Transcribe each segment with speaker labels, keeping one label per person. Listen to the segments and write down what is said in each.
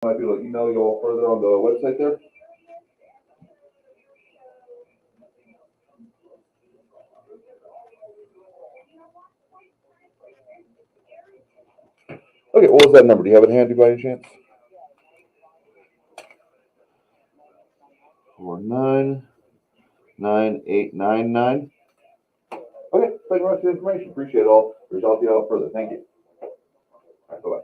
Speaker 1: Might be able to email you all further on the website there. Okay, what was that number? Do you have it handy by any chance? 499899. Okay, thank you very much for the information. Appreciate it all. Reach out to you out further. Thank you. All right, bye-bye.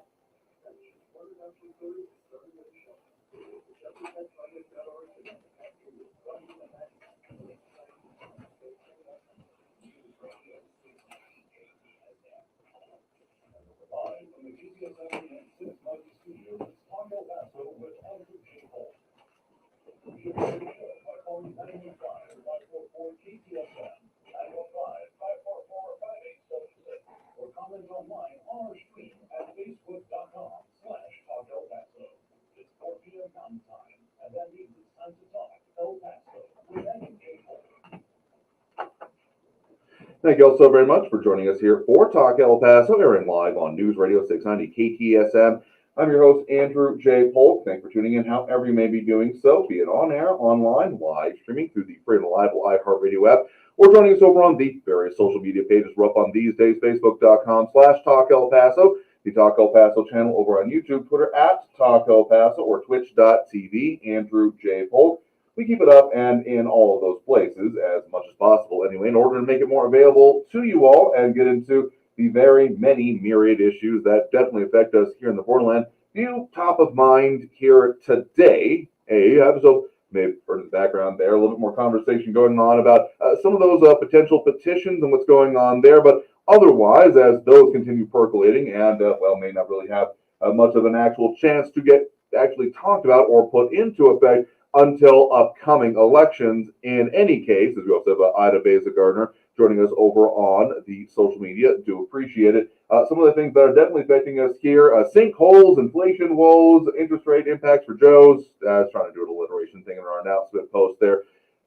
Speaker 1: Thank you all so very much for joining us here for Talk El Paso, airing live on News Radio 690 KTSM. I'm your host, Andrew J. Polk. Thanks for tuning in, however you may be doing so, be it on air, online, live streaming through the free and reliable iHeartRadio app, or joining us over on the various social media pages we're up on these days, facebook.com/Talk El Paso, the Talk El Paso channel over on YouTube, Twitter @Talk El Paso, or twitch.tv, Andrew J. Polk. We keep it up and in all of those places as much as possible anyway, in order to make it more available to you all and get into the very many myriad issues that definitely affect us here in the Borderland. Few top of mind here today. So maybe heard in the background there, a little bit more conversation going on about some of those potential petitions and what's going on there. But otherwise, as those continue percolating and, may not really have much of an actual chance to get actually talked about or put into effect until upcoming elections. In any case, as we also have Ida Beza Gardner joining us over on the social media. Do appreciate it. Some of the things that are definitely affecting us here, sinkholes, inflation woes, interest rate impacts for Joe's. I was trying to do an alliteration thing in our announcement post there.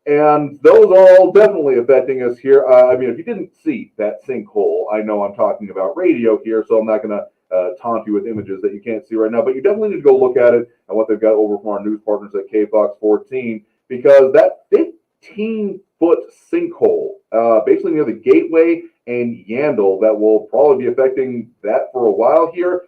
Speaker 1: And those are all definitely affecting us here. If you didn't see that sinkhole, I know I'm talking about radio here, so I'm not going to taunt you with images that you can't see right now, but you definitely need to go look at it and what they've got over from our news partners at KFOX 14, because that 15-foot sinkhole, basically near the Gateway and Yandle, that will probably be affecting that for a while here.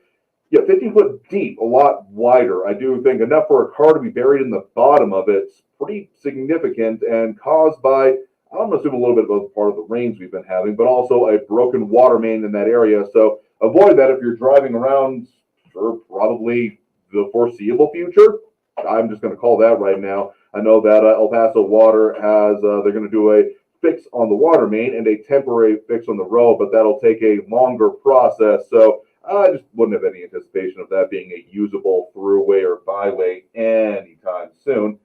Speaker 1: Yeah, 15 foot deep, a lot wider. I do think enough for a car to be buried in the bottom of it. It's pretty significant and caused by, I'm going to assume a little bit of part of the rains we've been having, but also a broken water main in that area. So avoid that if you're driving around for probably the foreseeable future. I'm just going to call that right now. I know that El Paso Water has, they're going to do a fix on the water main and a temporary fix on the road, but that'll take a longer process. So I just wouldn't have any anticipation of that being a usable throughway or byway anytime soon.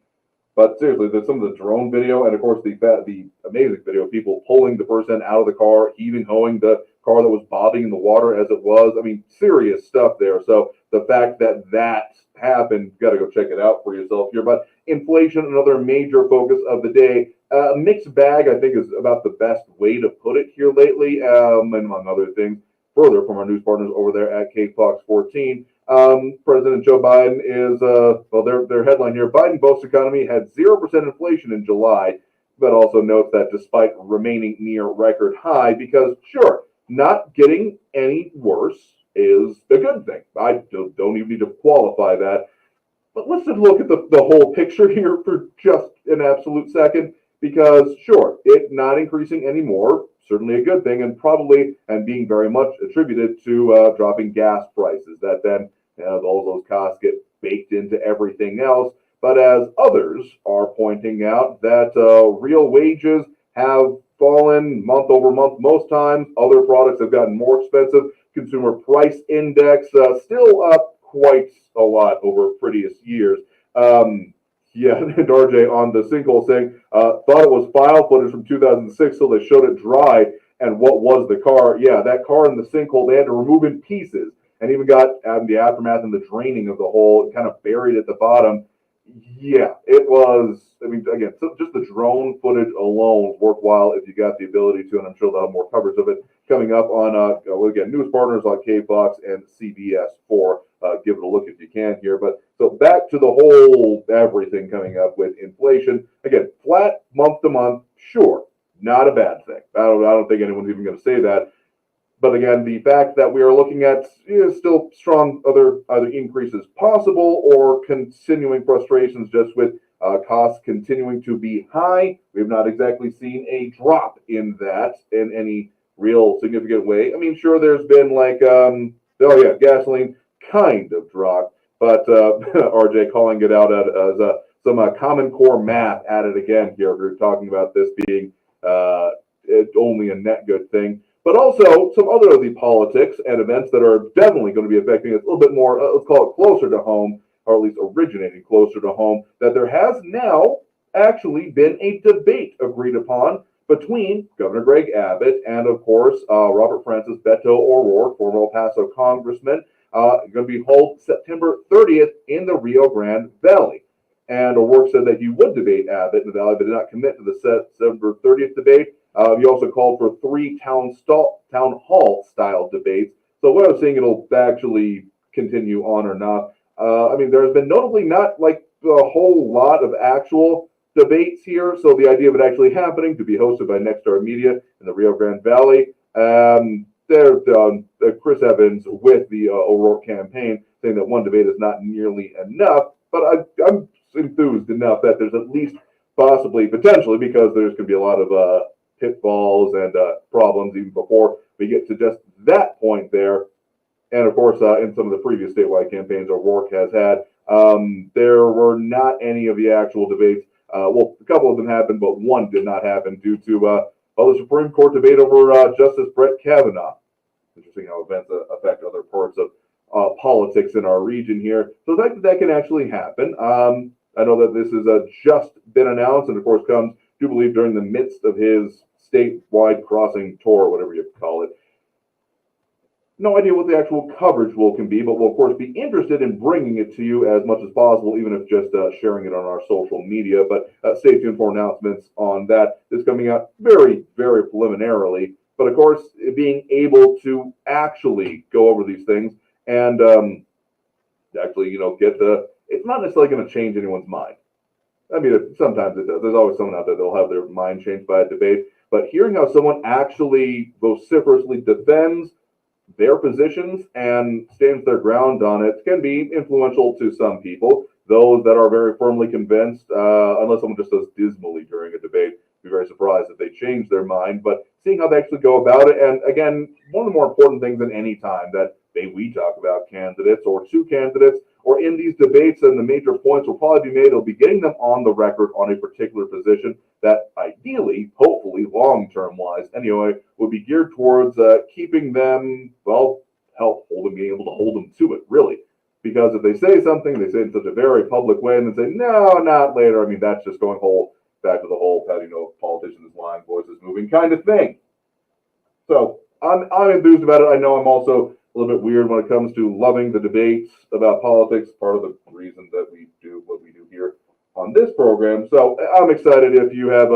Speaker 1: But seriously, there's some of the drone video and, of course, the amazing video of people pulling the person out of the car, heaving, hoeing the car that was bobbing in the water as it was. I mean, serious stuff there. So the fact that that happened, got to go check it out for yourself here. But inflation, another major focus of the day. A mixed bag, I think, is about the best way to put it here lately, and among other things. Further from our news partners over there at KFOX 14, President Joe Biden is, their headline here, Biden boasts economy had 0% inflation in July, but also notes that despite remaining near record high, because sure, not getting any worse is a good thing. I don't even need to qualify that. But let's just look at the whole picture here for just an absolute second, because sure, it not increasing anymore, certainly a good thing, and probably and being very much attributed to dropping gas prices, that then all those costs get baked into everything else. But as others are pointing out, that real wages have fallen month over month most times. Other products have gotten more expensive. Consumer price index still up quite a lot over previous years. Yeah, and RJ on the sinkhole saying, thought it was file footage from 2006, so they showed it dry. And what was the car? Yeah, that car in the sinkhole, they had to remove in pieces, and even got the aftermath and the draining of the hole kind of buried at the bottom. Yeah, it was, again, so just the drone footage alone is worthwhile if you got the ability to, and I'm sure they'll have more coverage of it coming up on, again, news partners like KFOX and CBS for give it a look if you can here. But so back to the whole everything coming up with inflation. Again, flat month to month, sure, not a bad thing. I don't think anyone's even going to say that. But again, the fact that we are looking at still strong other either increases possible or continuing frustrations just with costs continuing to be high. We have not exactly seen a drop in that in any real significant way. I mean, sure, there's been like, gasoline kind of dropped, but RJ calling it out as some Common Core math added again here. We're talking about this being only a net good thing. But also some other of the politics and events that are definitely going to be affecting us a little bit more, let's call it closer to home, or at least originating closer to home, that there has now actually been a debate agreed upon between Governor Greg Abbott and, of course, Robert Francis Beto O'Rourke, former El Paso congressman, going to be held September 30th in the Rio Grande Valley. And O'Rourke said that he would debate Abbott in the Valley, but did not commit to the September 30th debate. He also called for 3 town hall style debates. So what I was saying, it'll actually continue on or not. I mean, there's been notably not like a whole lot of actual debates here. So the idea of it actually happening to be hosted by Nexstar Media in the Rio Grande Valley. Chris Evans with the O'Rourke campaign saying that one debate is not nearly enough. But I'm enthused enough that there's at least possibly, potentially, because there's going to be a lot of pitfalls and problems even before we get to just that point there. And of course, in some of the previous statewide campaigns O'Rourke has had, there were not any of the actual debates. Well, a couple of them happened, but one did not happen due to the Supreme Court debate over Justice Brett Kavanaugh. Interesting how events affect other parts of politics in our region here. So the fact that that can actually happen, I know that this has just been announced, and of course comes, do believe, during the midst of his statewide crossing tour, whatever you call it. No idea what the actual coverage can be, but we'll of course be interested in bringing it to you as much as possible, even if just sharing it on our social media. But stay tuned for announcements on that. This coming out very, very preliminarily. But of course, being able to actually go over these things and actually, get it's not necessarily going to change anyone's mind. I mean, sometimes it does. There's always someone out there that'll have their mind changed by a debate. But hearing how someone actually vociferously defends their positions and stands their ground on it can be influential to some people. Those that are very firmly convinced, unless someone just does dismally during a debate, be very surprised if they change their mind. But seeing how they actually go about it, and again, one of the more important things than any time that we talk about candidates or 2 candidates, or in these debates, and the major points will probably be made, it'll be getting them on the record on a particular position that ideally, hopefully, long-term wise, anyway, would be geared towards keeping them, being able to hold them to it, really. Because if they say something, they say it in such a very public way, and then say, no, not later. I mean, that's just going back to the whole, politicians lying, voices moving kind of thing. So I'm enthused about it. I know I'm also a little bit weird when it comes to loving the debates about politics, part of the reason that we do what we do here on this program. So I'm excited if you have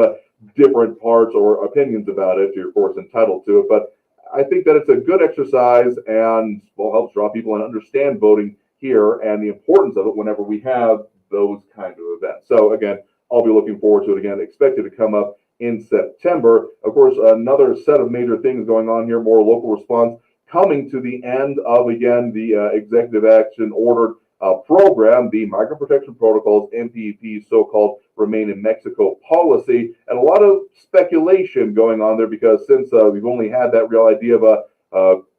Speaker 1: different parts or opinions about it. You're, of course, entitled to it. But I think that it's a good exercise and helps draw people and understand voting here and the importance of it whenever we have those kind of events. So again, I'll be looking forward to it again. Expected to come up in September. Of course, another set of major things going on here, more local response, coming to the end of, again, the executive action ordered program, the Migrant Protection Protocols, MPP, so-called Remain in Mexico policy, and a lot of speculation going on there because since we've only had that real idea of a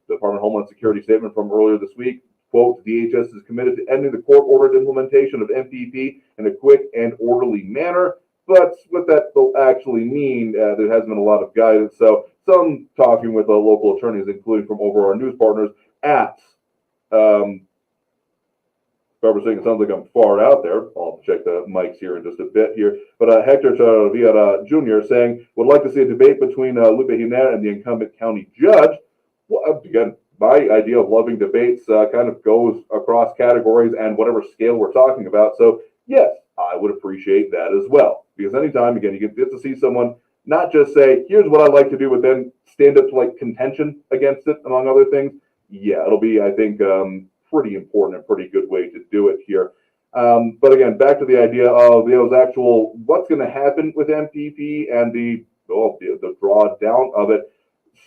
Speaker 1: Department of Homeland Security statement from earlier this week, quote, DHS is committed to ending the court-ordered implementation of MPP in a quick and orderly manner. But what that will actually mean, there hasn't been a lot of guidance. So some talking with local attorneys, including from over our news partners at, if I were saying it sounds like I'm far out there. I'll check the mics here in just a bit here. But Hector Chavarria Jr. saying, would like to see a debate between Lupe Giner and the incumbent county judge. Well, again, my idea of loving debates kind of goes across categories and whatever scale we're talking about. So, yes, I would appreciate that as well. Because anytime, again, you get to see someone not just say, here's what I like to do, but then stand up to like contention against it, among other things. Yeah, it'll be, I think, pretty important and pretty good way to do it here. But again, back to the idea of those actual what's going to happen with MPP and the drawdown of it.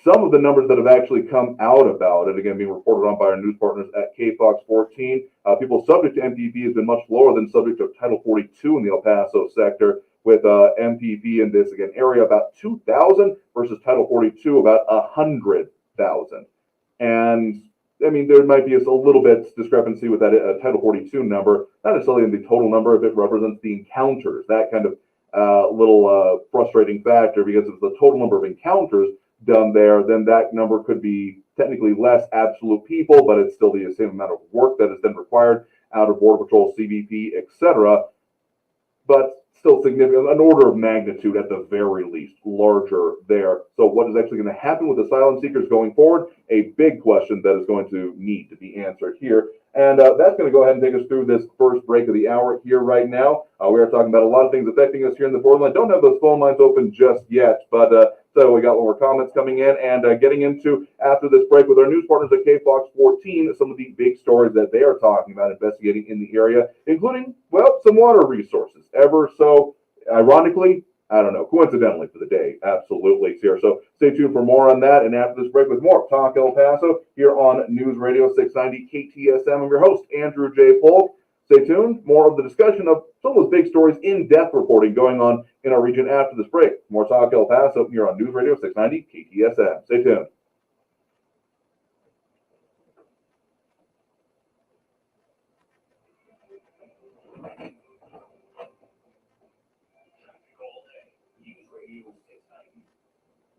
Speaker 1: Some of the numbers that have actually come out about it, again, being reported on by our news partners at KFOX 14, people subject to MPP has been much lower than subject to Title 42 in the El Paso sector, with MPP in this, again, area about 2,000 versus Title 42 about 100,000. And I mean, there might be a little bit discrepancy with that Title 42 number, not necessarily in the total number, if it represents the encounters, that kind of little frustrating factor, because if the total number of encounters done there, then that number could be technically less absolute people, but it's still the same amount of work that is then required out of Border Patrol, CBP, etc. But still significant, an order of magnitude at the very least, larger there. So what is actually going to happen with asylum seekers going forward? A big question that is going to need to be answered here. And that's going to go ahead and take us through this first break of the hour here right now. We are talking about a lot of things affecting us here in the Borderland. Don't have those phone lines open just yet, but so we got more comments coming in and getting into after this break with our news partners at KFOX 14, some of the big stories that they are talking about investigating in the area, including, well, some water resources. Ever so ironically, I don't know, coincidentally for the day, absolutely here. So stay tuned for more on that. And after this break with more Talk El Paso here on News Radio 690 KTSM. I'm your host, Andrew J. Polk. Stay tuned. More of the discussion of some of those big stories, in-depth reporting going on in our region after this break. More Talk El Paso here on News Radio 690 KTSM. Stay tuned.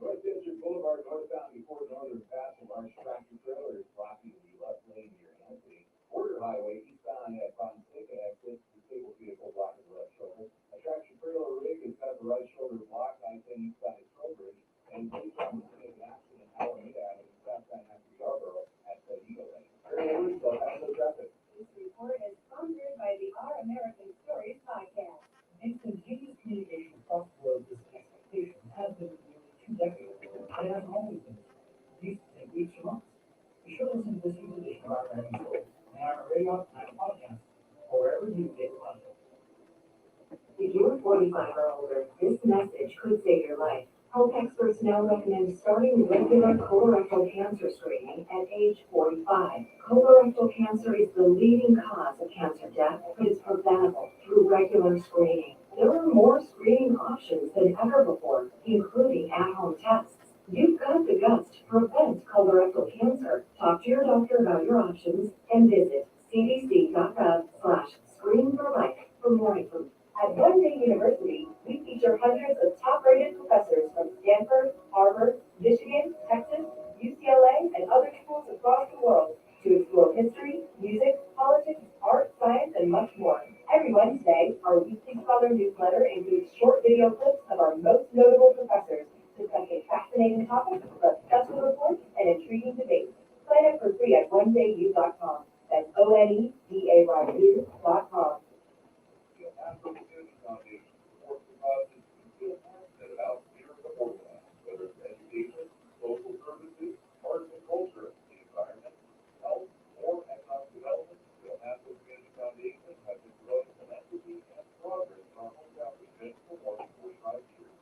Speaker 2: North Boulevard, northbound before Northern Pass, a large tractor trailer is blocking the left lane near Anthony. Border Highway, eastbound at Fonseca exit, disabled vehicle blocking the left shoulder. A tractor trailer rig has got the right shoulder blocked, I-10 eastbound at Trowbridge, and based on the accident, Alameda Avenue, southbound after Yarborough at the Eagle Lane. Area Del Paso traffic.
Speaker 3: This report is sponsored by the Our American Stories podcast.
Speaker 4: Instantaneous communication across the globe is an expectation, has been for nearly 2 decades, and it hasn't always been. These take weeks or months. Be sure to listen to this week's edition of Our American Stories, and our radio and podcast, or wherever you get content.
Speaker 3: If you're 45 or older, this message could save your life. Health experts now recommend starting regular colorectal cancer screening at age 45. Colorectal cancer is the leading cause of cancer death, but it's preventable through regular screening. There are more screening options than ever before, including at-home tests. You've got the guts to prevent colorectal cancer. Talk to your doctor about your options and visit cdc.gov/screen4life for more information. At One Day University, we feature hundreds of top-rated professors from Stanford, Harvard, Michigan, Texas, UCLA, and other schools across the world to explore history, music, politics, art, science, and much more. Every Wednesday, our weekly Scholar newsletter includes short video clips of our most notable professors discussing fascinating topics, successful reports, and intriguing debates. Sign up for free at onedayu.com. That's ONEDAYU.com.
Speaker 2: Foundation supports the causes and field that about here in the Borderland, whether it's education, social services, arts and culture, the environment, health, or economic development. The El Paso Community Foundation has been growing philanthropy and progress in our hometown region for more than 45 years.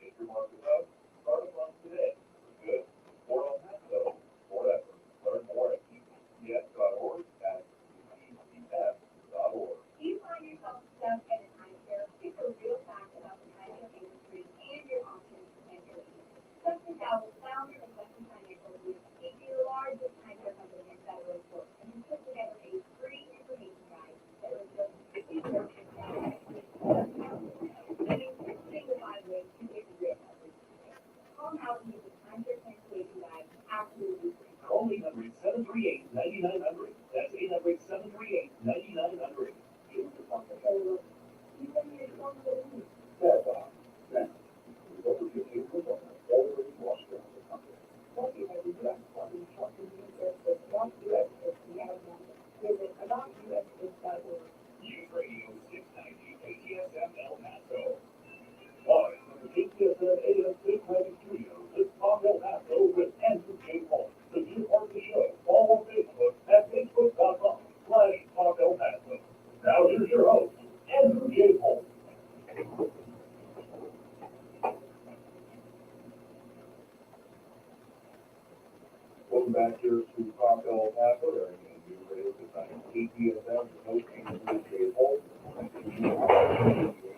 Speaker 2: Make your mark with us. Start a fund today. For good, for El Paso, forever. Learn more at KTSM.org. host, Andrew J. Polk. Welcome back here to Talk El Paso, airing in News Radio 690 KTSM, your host, Andrew J. Polk.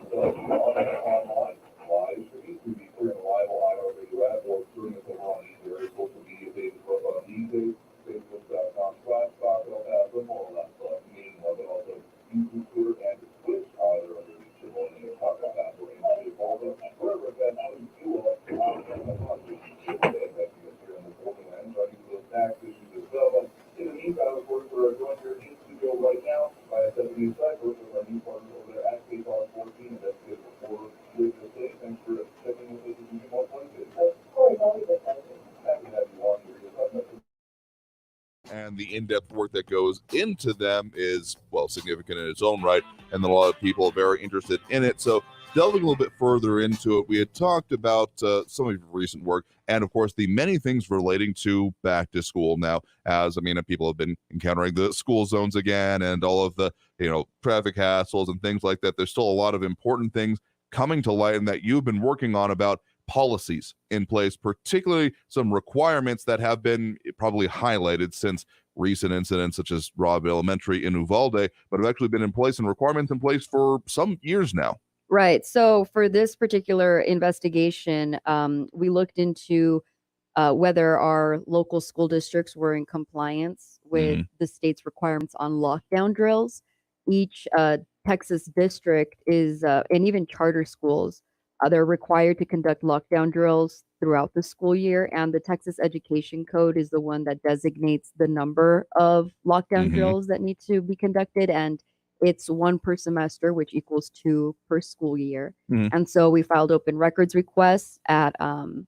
Speaker 2: Online, live streaming, to be clear and live on iHeartRadio app, or streaming us over on these various social media pages, both on these days, Facebook.com/Talk El Paso, more or less, meaning of it, also YouTube, Twitter, and Twitch, either under the symbol name Talk El Paso, and J. Polk, wherever that's you will have here in the Borderland, running those tax issues as well. But in the meantime, of course, we're joined here in studio right now by a W Cyber, with our new partner over there at KFOX 14, investigative reporter with the state. Thanks for checking with us as we do more Wednesday.
Speaker 3: Of course, always a pleasure.
Speaker 2: Happy to have you on here.
Speaker 1: And the in-depth work that goes into them is, well, significant in its own right, and then a lot of people are very interested in it. So delving a little bit further into it, we had talked about some of your recent work, and of course the many things relating to back to school now, as people have been encountering the school zones again and all of the traffic hassles and things like that. There's still a lot of important things coming to light and that you've been working on about policies in place, particularly some requirements that have been probably highlighted since recent incidents such as Robb Elementary in Uvalde, but have actually been in place and requirements in place for some years now.
Speaker 5: Right. So for this particular investigation, we looked into whether our local school districts were in compliance with the state's requirements on lockdown drills. Each Texas district is, and even charter schools, they're required to conduct lockdown drills throughout the school year. And the Texas Education Code is the one that designates the number of lockdown drills that need to be conducted. And it's 1 per semester, which equals 2 per school year. And so we filed open records requests at 9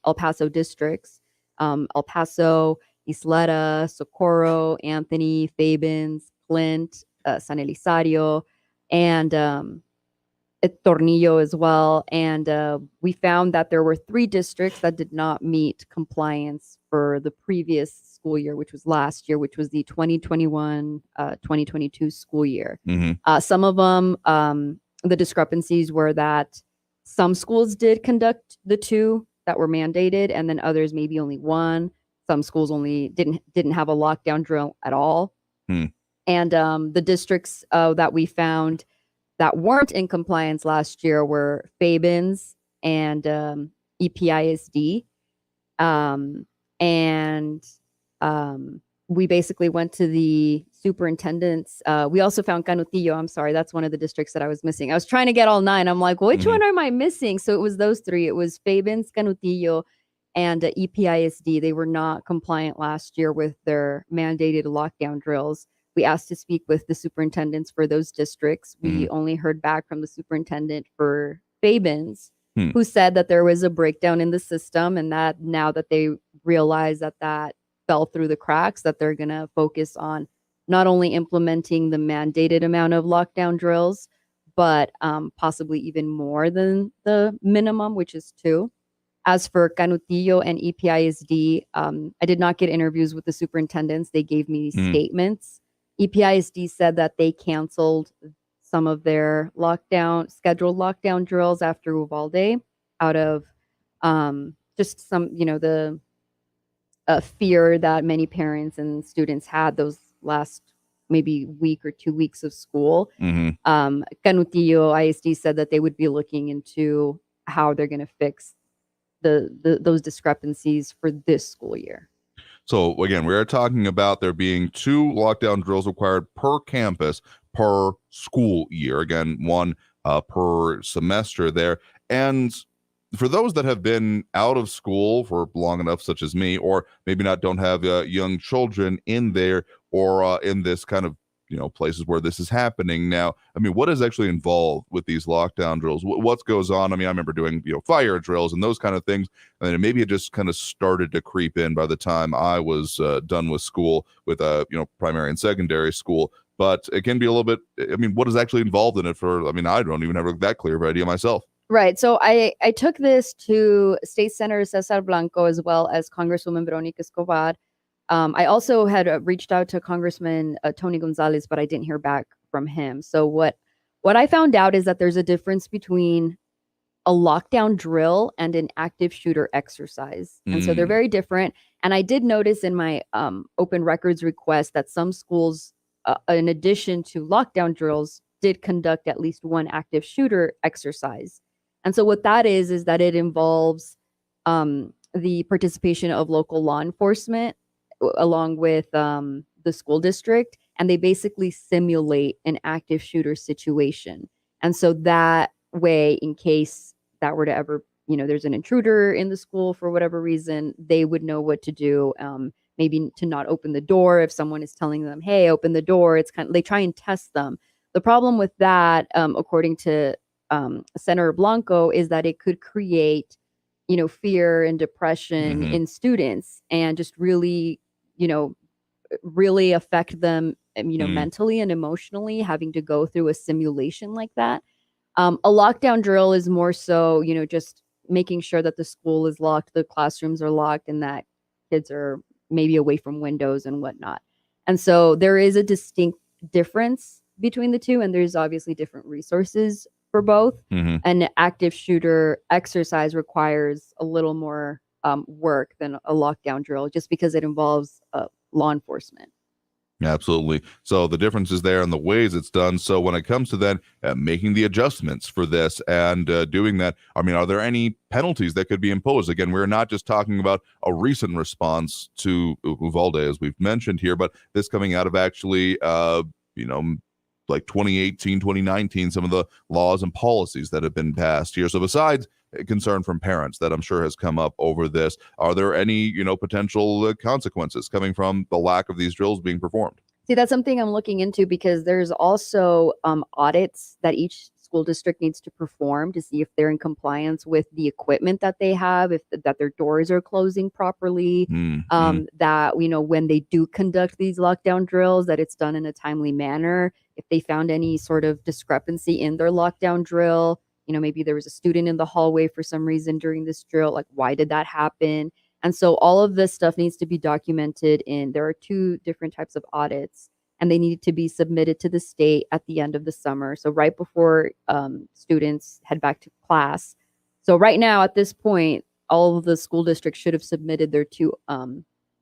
Speaker 5: El Paso districts, El Paso, Isleta, Socorro, Anthony, Fabens, Clint, San Elizario, and Tornillo as well. And we found that there were 3 districts that did not meet compliance for the previous school year, which was last year, which was the 2021-2022 school year. Some of them, the discrepancies were that some schools did conduct the 2 that were mandated, and then others maybe only 1. Some schools only didn't have a lockdown drill at all. And the districts that we found that weren't in compliance last year were Fabens and EPISD. We basically went to the superintendents. We also found Canutillo. I'm sorry, that's one of the districts that I was missing. I was trying to get all 9. I'm like, which one am I missing? So it was those 3. It was Fabens, Canutillo, and EPISD. They were not compliant last year with their mandated lockdown drills. We asked to speak with the superintendents for those districts. We only heard back from the superintendent for Fabens, who said that there was a breakdown in the system, and that now that they realize that fell through the cracks, that they're going to focus on not only implementing the mandated amount of lockdown drills, but possibly even more than the minimum, which is 2. As for Canutillo and EPISD, I did not get interviews with the superintendents. They gave me statements. EPISD said that they canceled some of their scheduled lockdown drills after Uvalde out of just some, the fear that many parents and students had those last maybe week or 2 weeks of school. Canutillo ISD said that they would be looking into how they're going to fix those discrepancies for this school year.
Speaker 1: So again, we are talking about there being 2 lockdown drills required per campus per school year. Again, 1 per semester there. And for those that have been out of school for long enough, such as me, or maybe don't have young children in there or in this kind of places where this is happening now, what is actually involved with these lockdown drills? What goes on? I remember doing fire drills and those kind of things, and then maybe it just kind of started to creep in by the time I was done with school, with primary and secondary school. But it can be a little bit. What is actually involved in it? I don't even have that clear of an idea myself.
Speaker 5: Right. So I took this to State Senator Cesar Blanco as well as Congresswoman Veronica Escobar. I also had reached out to Congressman Tony Gonzalez, but I didn't hear back from him. So what I found out is that there's a difference between a lockdown drill and an active shooter exercise. And so they're very different. And I did notice in my open records request that some schools, in addition to lockdown drills, did conduct at least one active shooter exercise. And so what that is that it involves the participation of local law enforcement along with the school district. And they basically simulate an active shooter situation. And so that way, in case that were to ever, there's an intruder in the school for whatever reason, they would know what to do. Maybe to not open the door if someone is telling them, hey, open the door. It's they try and test them. The problem with that, according to Senator Blanco, is that it could create, fear and depression in students and just really, really affect them, mentally and emotionally, having to go through a simulation like that. A lockdown drill is more so, just making sure that the school is locked, the classrooms are locked, and that kids are maybe away from windows and whatnot. And so there is a distinct difference between the two, and there's obviously different resources for both. An active shooter exercise requires a little more work than a lockdown drill, just because it involves law enforcement.
Speaker 6: Absolutely. So the difference is there in the ways it's done. So when it comes to then making the adjustments for this and doing that, are there any penalties that could be imposed? Again, we're not just talking about a recent response to Uvalde, as we've mentioned here, but this coming out of actually, like 2018, 2019, some of the laws and policies that have been passed here. So besides concern from parents that I'm sure has come up over this, are there any, potential consequences coming from the lack of these drills being performed?
Speaker 5: See, that's something I'm looking into because there's also audits that each school district needs to perform to see if they're in compliance with the equipment that they have, that their doors are closing properly, that, when they do conduct these lockdown drills, that it's done in a timely manner. If they found any sort of discrepancy in their lockdown drill, maybe there was a student in the hallway for some reason during this drill, like why did that happen? And so all of this stuff needs to be documented there are 2 different types of audits, and they need to be submitted to the state at the end of the summer. So right before students head back to class. So right now at this point, all of the school districts should have submitted their 2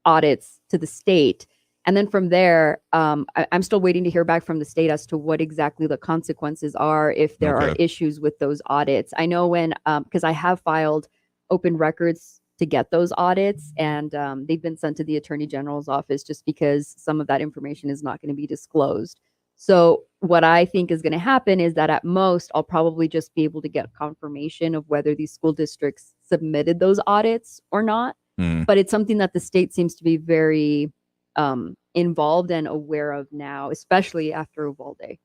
Speaker 5: audits to the state. And then from there, I'm still waiting to hear back from the state as to what exactly the consequences are if there are issues with those audits. I know because I have filed open records to get those audits, and they've been sent to the Attorney General's office just because some of that information is not going to be disclosed. So what I think is going to happen is that at most, I'll probably just be able to get confirmation of whether these school districts submitted those audits or not. But it's something that the state seems to be very involved and aware of now, especially after Uvalde.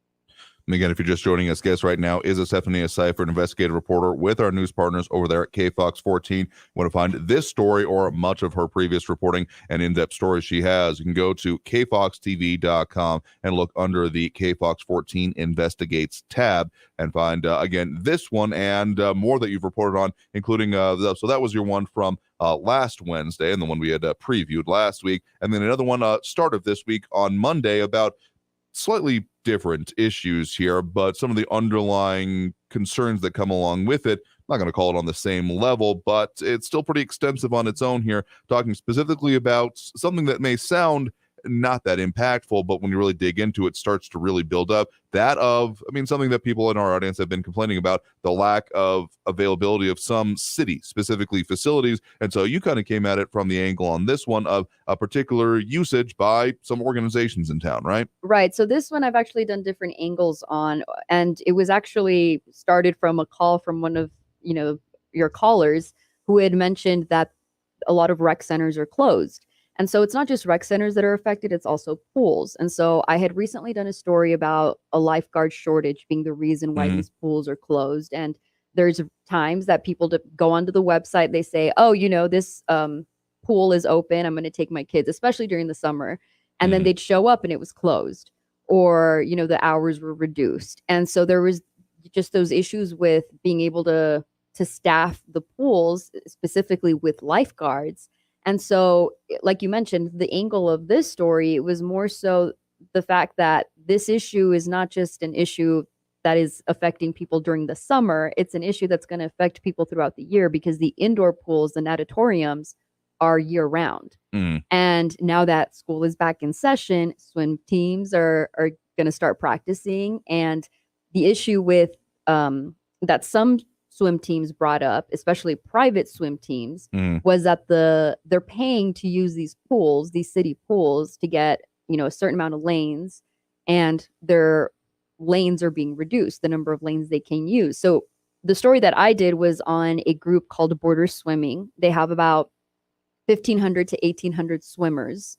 Speaker 6: And again, if you're just joining us, guest right now is Stephanie Seifert, investigative reporter with our news partners over there at KFOX 14. You want to find this story or much of her previous reporting and in-depth stories she has, you can go to kfoxtv.com and look under the KFOX 14 Investigates tab and find, again, this one and more that you've reported on, including, so that was your one from last Wednesday and the one we had previewed last week. And then another one start of this week on Monday about slightly different issues here, but some of the underlying concerns that come along with it. I'm not going to call it on the same level, but it's still pretty extensive on its own here, talking specifically about something that may sound not that impactful, but when you really dig into it, starts to really build up. Something that people in our audience have been complaining about, the lack of availability of some city, specifically facilities. And so you kind of came at it from the angle on this one of a particular usage by some organizations in town, right?
Speaker 5: Right. So this one I've actually done different angles on, and it was actually started from a call from one of, your callers who had mentioned that a lot of rec centers are closed. And so it's not just rec centers that are affected, it's also pools. And so I had recently done a story about a lifeguard shortage being the reason why these pools are closed. And there's times that people go onto the website, they say, oh, this pool is open, I'm going to take my kids, especially during the summer. And then they'd show up and it was closed, or, the hours were reduced. And so there was just those issues with being able to staff the pools, specifically with lifeguards. And so, like you mentioned, the angle of this story, it was more so the fact that this issue is not just an issue that is affecting people during the summer. It's an issue that's going to affect people throughout the year because the indoor pools, the natatoriums, are year round. And now that school is back in session, swim teams are going to start practicing. And the issue with that some swim teams brought up, especially private swim teams, was that they're paying to use these pools, these city pools, to get a certain amount of lanes, and their lanes are being reduced, the number of lanes they can use. So the story that I did was on a group called Border Swimming. They have about 1,500 to 1,800 swimmers,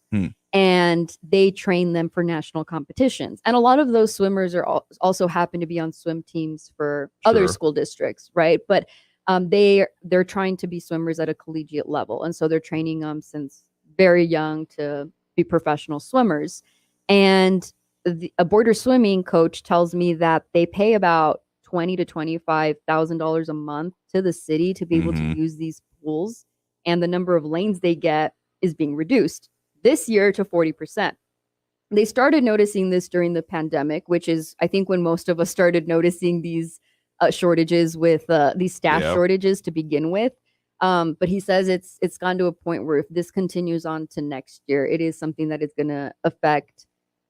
Speaker 5: and they train them for national competitions. And a lot of those swimmers are also happen to be on swim teams for other school districts, right? But they're trying to be swimmers at a collegiate level, and so they're training them since very young to be professional swimmers. And a border swimming coach tells me that they pay about $20,000 to $25,000 a month to the city to be able to use these pools, and the number of lanes they get is being reduced this year to 40%. They started noticing this during the pandemic, which is, I think, when most of us started noticing these shortages with these staff shortages to begin with. But he says it's gone to a point where if this continues on to next year, it is something that is going to affect,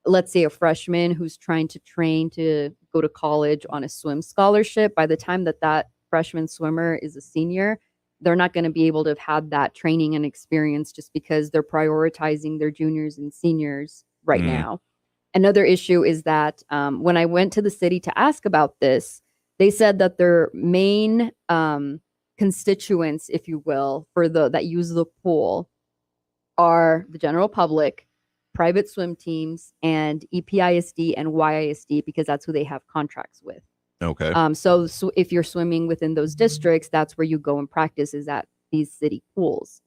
Speaker 5: let's say, a freshman who's trying to train to go to college on a swim scholarship. By the time that freshman swimmer is a senior, they're not going to be able to have had that training and experience just because they're prioritizing their juniors and seniors right now. Another issue is that when I went to the city to ask about this, they said that their main constituents, if you will, for that use the pool are the general public, private swim teams, and EPISD and YISD, because that's who they have contracts with.
Speaker 6: Okay.
Speaker 5: So if you're swimming within those districts, that's where you go and practice, is at these city pools.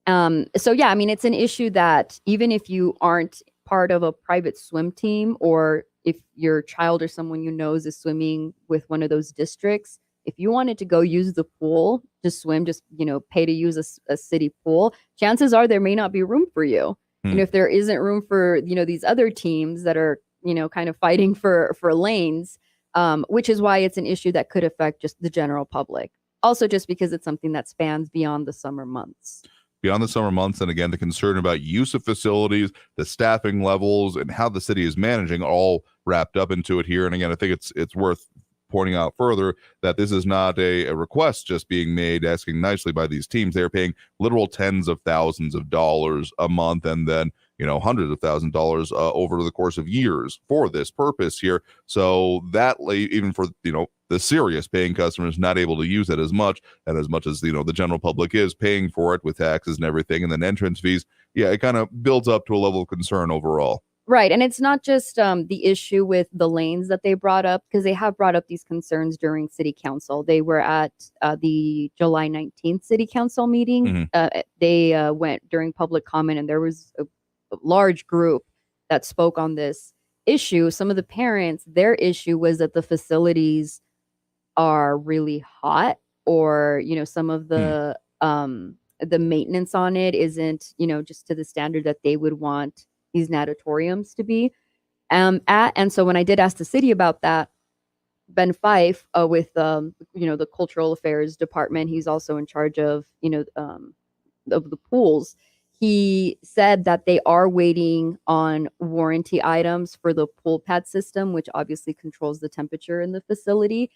Speaker 5: So yeah, I mean, it's an issue that even if you aren't part of a private swim team, or if your child or someone you know is swimming with one of those districts, if you wanted to go use the pool to swim, just pay to use a city pool, chances are there may not be room for you. And if there isn't room for these other teams that are kind of fighting for lanes, which is why it's an issue that could affect just the general public. Also, just because it's something that spans beyond the summer months.
Speaker 6: Beyond the summer months, and again, the concern about use of facilities, the staffing levels, and how the city is managing, all wrapped up into it here. And again, I think it's worth pointing out further that this is not a request just being made, asking nicely by these teams. They're paying literal tens of thousands of dollars a month, and then hundreds of thousands of dollars over the course of years for this purpose here. So that even for the serious paying customers not able to use it as much, and as much as the general public is paying for it with taxes and everything, and then entrance fees, it kind of builds up to a level of concern overall.
Speaker 5: Right. And it's not just the issue with the lanes that they brought up, because they have brought up these concerns during city council. They were at the July 19th city council meeting. They went during public comment, and there was a large group that spoke on this issue. Some of the parents, their issue was that the facilities are really hot, or some of the maintenance on it isn't just to the standard that they would want these natatoriums to be and so when I did ask the city about that, Ben Fife with the cultural affairs department, he's also in charge of the pools. He said that they are waiting on warranty items for the pool pad system, which obviously controls the temperature in the facility,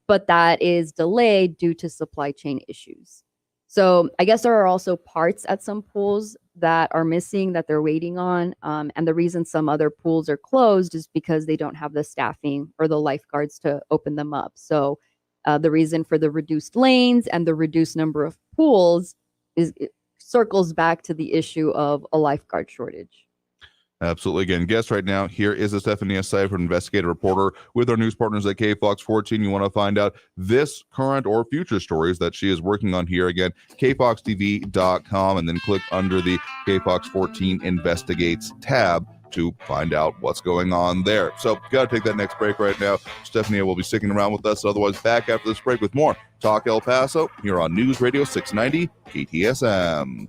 Speaker 5: but that is delayed due to supply chain issues. So I guess there are also parts at some pools that are missing that they're waiting on. And the reason some other pools are closed is because they don't have the staffing or the lifeguards to open them up. So the reason for the reduced lanes and the reduced number of pools it circles back to the issue of a lifeguard shortage.
Speaker 6: Absolutely. Again, guest right now here is Stephanie Seifert, investigative reporter with our news partners at KFOX 14. You want to find out this current or future stories that she is working on here. Again, kfoxtv.com, and then click under the KFOX 14 Investigates tab to find out what's going on there. So got to take that next break right now. Stephanie will be sticking around with us. Otherwise, back after this break with more Talk El Paso here on News Radio 690 KTSM.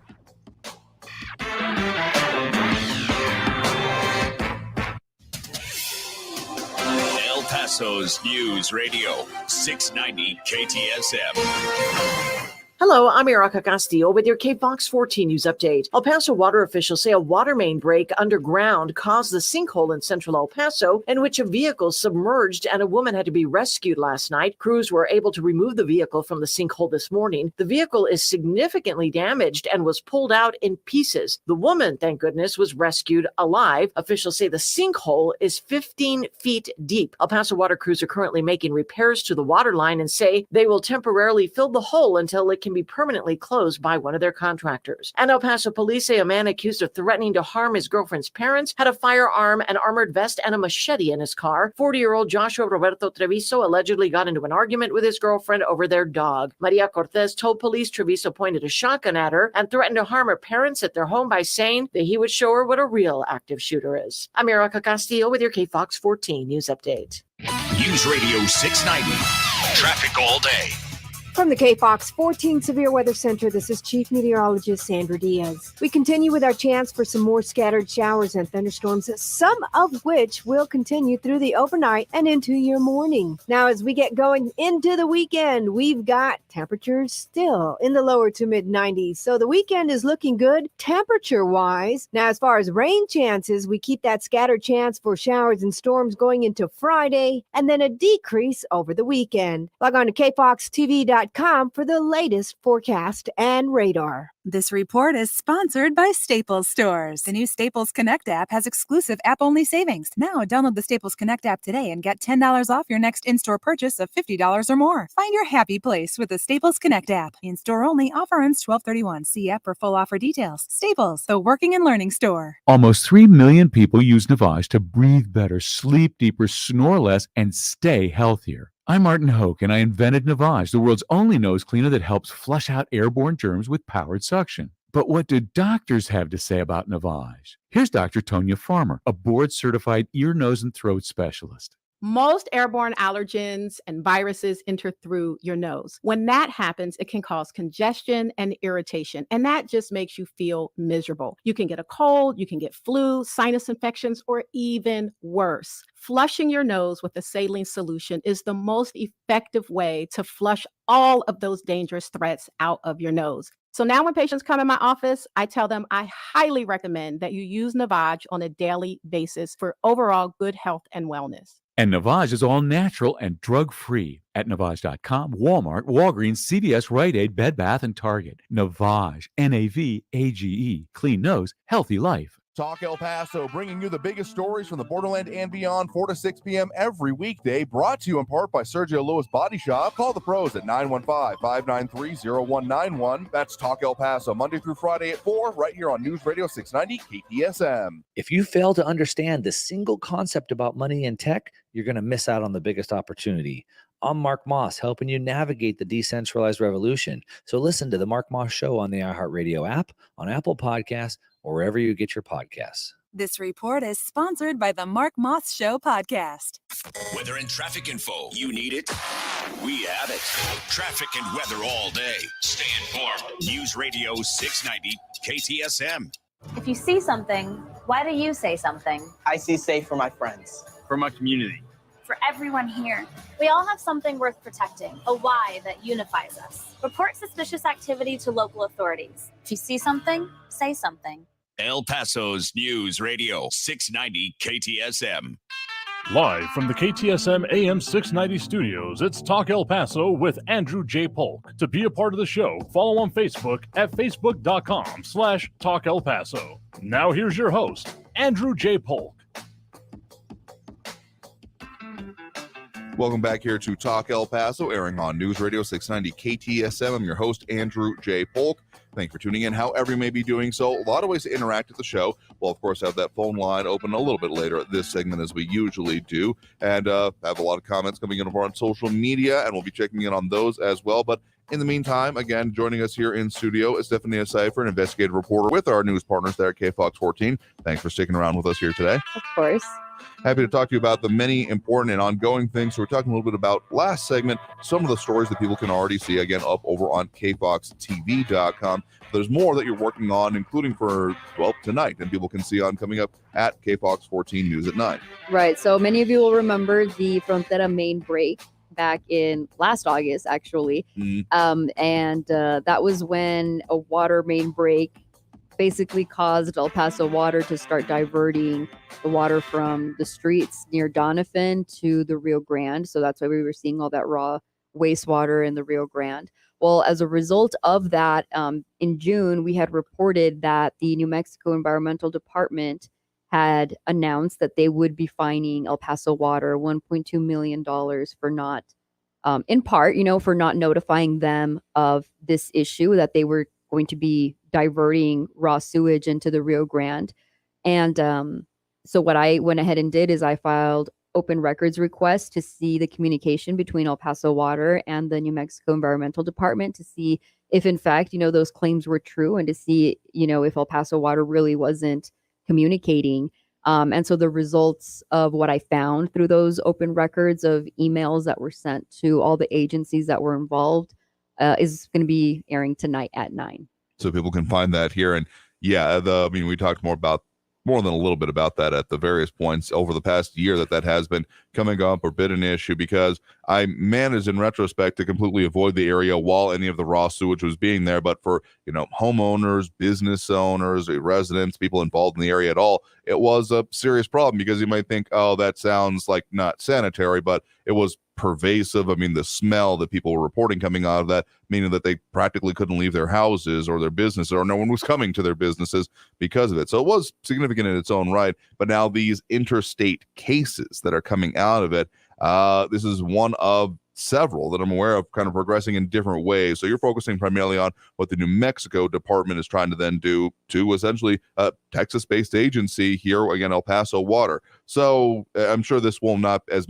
Speaker 7: Paso's News Radio 690 KTSM.
Speaker 8: Hello, I'm Erica Castillo with your KFOX 14 news update. El Paso water officials say a water main break underground caused the sinkhole in central El Paso, in which a vehicle submerged and a woman had to be rescued last night. Crews were able to remove the vehicle from the sinkhole this morning. The vehicle is significantly damaged and was pulled out in pieces. The woman, thank goodness, was rescued alive. Officials say the sinkhole is 15 feet deep. El Paso water crews are currently making repairs to the water line and say they will temporarily fill the hole until it can be permanently closed by one of their contractors. And El Paso police say a man accused of threatening to harm his girlfriend's parents had a firearm, an armored vest, and a machete in his car. 40-year-old Joshua Roberto Treviso allegedly got into an argument with his girlfriend over their dog. Maria Cortez told police Treviso pointed a shotgun at her and threatened to harm her parents at their home by saying that he would show her what a real active shooter is. I'm Erica Castillo with your KFOX 14 news update.
Speaker 7: News Radio 690. Traffic all day.
Speaker 9: From the KFOX 14 Severe Weather Center, this is Chief Meteorologist Sandra Diaz. We continue with our chance for some more scattered showers and thunderstorms, some of which will continue through the overnight and into your morning. Now, as we get going into the weekend, we've got temperatures still in the lower to mid 90s. So the weekend is looking good temperature-wise. Now, as far as rain chances, we keep that scattered chance for showers and storms going into Friday, and then a decrease over the weekend. Log on to KFOXTV.com for the latest forecast and radar.
Speaker 10: This report is sponsored by Staples Stores. The new Staples Connect app has exclusive app-only savings. Now download the Staples Connect app today and get $10 off your next in-store purchase of $50 or more. Find your happy place with the Staples Connect app. In-store only. Offer ends 12/31. See app for full offer details. Staples, the working and learning store.
Speaker 11: Almost 3 million people use Navage to breathe better, sleep deeper, snore less, and stay healthier. I'm Martin Hoke, and I invented Navage, the world's only nose cleaner that helps flush out airborne germs with powered suction. But what do doctors have to say about Navage? Here's Dr. Tonya Farmer, a board-certified ear, nose, and throat specialist.
Speaker 12: Most airborne allergens and viruses enter through your nose. When that happens, it can cause congestion and irritation, and that just makes you feel miserable. You can get a cold, you can get flu, sinus infections, or even worse. Flushing your nose with a saline solution is the most effective way to flush all of those dangerous threats out of your nose. So now when patients come in my office, I tell them I highly recommend that you use Navage on a daily basis for overall good health and wellness.
Speaker 11: And Navage is all natural and drug-free at Navage.com, Walmart, Walgreens, CVS, Rite Aid, Bed Bath, and Target. Navage, N-A-V-A-G-E, clean nose, healthy life.
Speaker 6: Talk El Paso, bringing you the biggest stories from the Borderland and beyond, 4 to 6 p.m. every weekday, brought to you in part by Sergio Lewis Body Shop. Call the pros at 915-593-0191. That's Talk El Paso, Monday through Friday at 4, right here on News Radio 690 KTSM.
Speaker 13: If you fail to understand the single concept about money and tech, you're going to miss out on the biggest opportunity. I'm Mark Moss, helping you navigate the decentralized revolution. So listen to the Mark Moss Show on the iHeartRadio app, on Apple Podcasts, or wherever you get your podcasts.
Speaker 10: This report is sponsored by the Mark Moss Show podcast.
Speaker 7: Weather and traffic info. You need it? We have it. Traffic and weather all day. Stay informed. News Radio 690 KTSM.
Speaker 14: If you see something, why do you say something?
Speaker 15: I see safe for my friends.
Speaker 16: For my community.
Speaker 14: For everyone here. We all have something worth protecting, a why that unifies us. Report suspicious activity to local authorities. If you see something, say something.
Speaker 7: El Paso's News Radio 690 KTSM.
Speaker 17: Live from the KTSM AM 690 studios, it's Talk El Paso with Andrew J. Polk. To be a part of the show, follow on Facebook at facebook.com/Talk El Paso. Now here's your host, Andrew J. Polk.
Speaker 6: Welcome back here to Talk El Paso, airing on News Radio 690 KTSM. I'm your host, Andrew J. Polk. Thanks for tuning in, however you may be doing so. A lot of ways to interact with the show. We'll, of course, have that phone line open a little bit later at this segment, as we usually do, and have a lot of comments coming in over on social media, and we'll be checking in on those as well. But In the meantime, again, joining us here in studio is Stephanie Cipher, an investigative reporter with our news partners there at KFOX 14. Thanks for sticking around with us here today.
Speaker 5: Of course.
Speaker 6: Happy to talk to you about the many important and ongoing things. So we're talking a little bit about last segment, some of the stories that people can already see, again, up over on KFOXTV.com. There's more that you're working on, including for, well, tonight, and people can see on coming up at KFOX 14 News at 9.
Speaker 5: Right. So many of you will remember the Frontera main break back in last August, actually. And that was when a water main break basically caused El Paso Water to start diverting the water from the streets near Doniphan to the Rio Grande. So that's why we were seeing all that raw wastewater in the Rio Grande. Well, as a result of that, in June, we had reported that the New Mexico Environmental Department had announced that they would be fining El Paso Water $1.2 million for not, in part, for not notifying them of this issue, that they were going to be diverting raw sewage into the Rio Grande. And so what I went ahead and did is I filed open records requests to see the communication between El Paso Water and the New Mexico Environmental Department to see if, in fact, those claims were true, and to see, if El Paso Water really wasn't communicating. And so the results of what I found through those open records of emails that were sent to all the agencies that were involved is going to be airing tonight at 9.
Speaker 6: So people can find that here. And yeah, we talked more than a little bit about that at the various points over the past year that has been coming up or been an issue, because I managed in retrospect to completely avoid the area while any of the raw sewage was being there. But for, homeowners, business owners, residents, people involved in the area at all, it was a serious problem, because you might think, oh, that sounds like not sanitary, but it was pervasive. The smell that people were reporting coming out of that, meaning that they practically couldn't leave their houses or their business, or no one was coming to their businesses because of it. So it was significant in its own right. But now these interstate cases that are coming out of it, this is one of several that I'm aware of, kind of progressing in different ways. So you're focusing primarily on what the New Mexico Department is trying to then do to essentially a Texas-based agency here, again, El Paso Water. So I'm sure this will not, as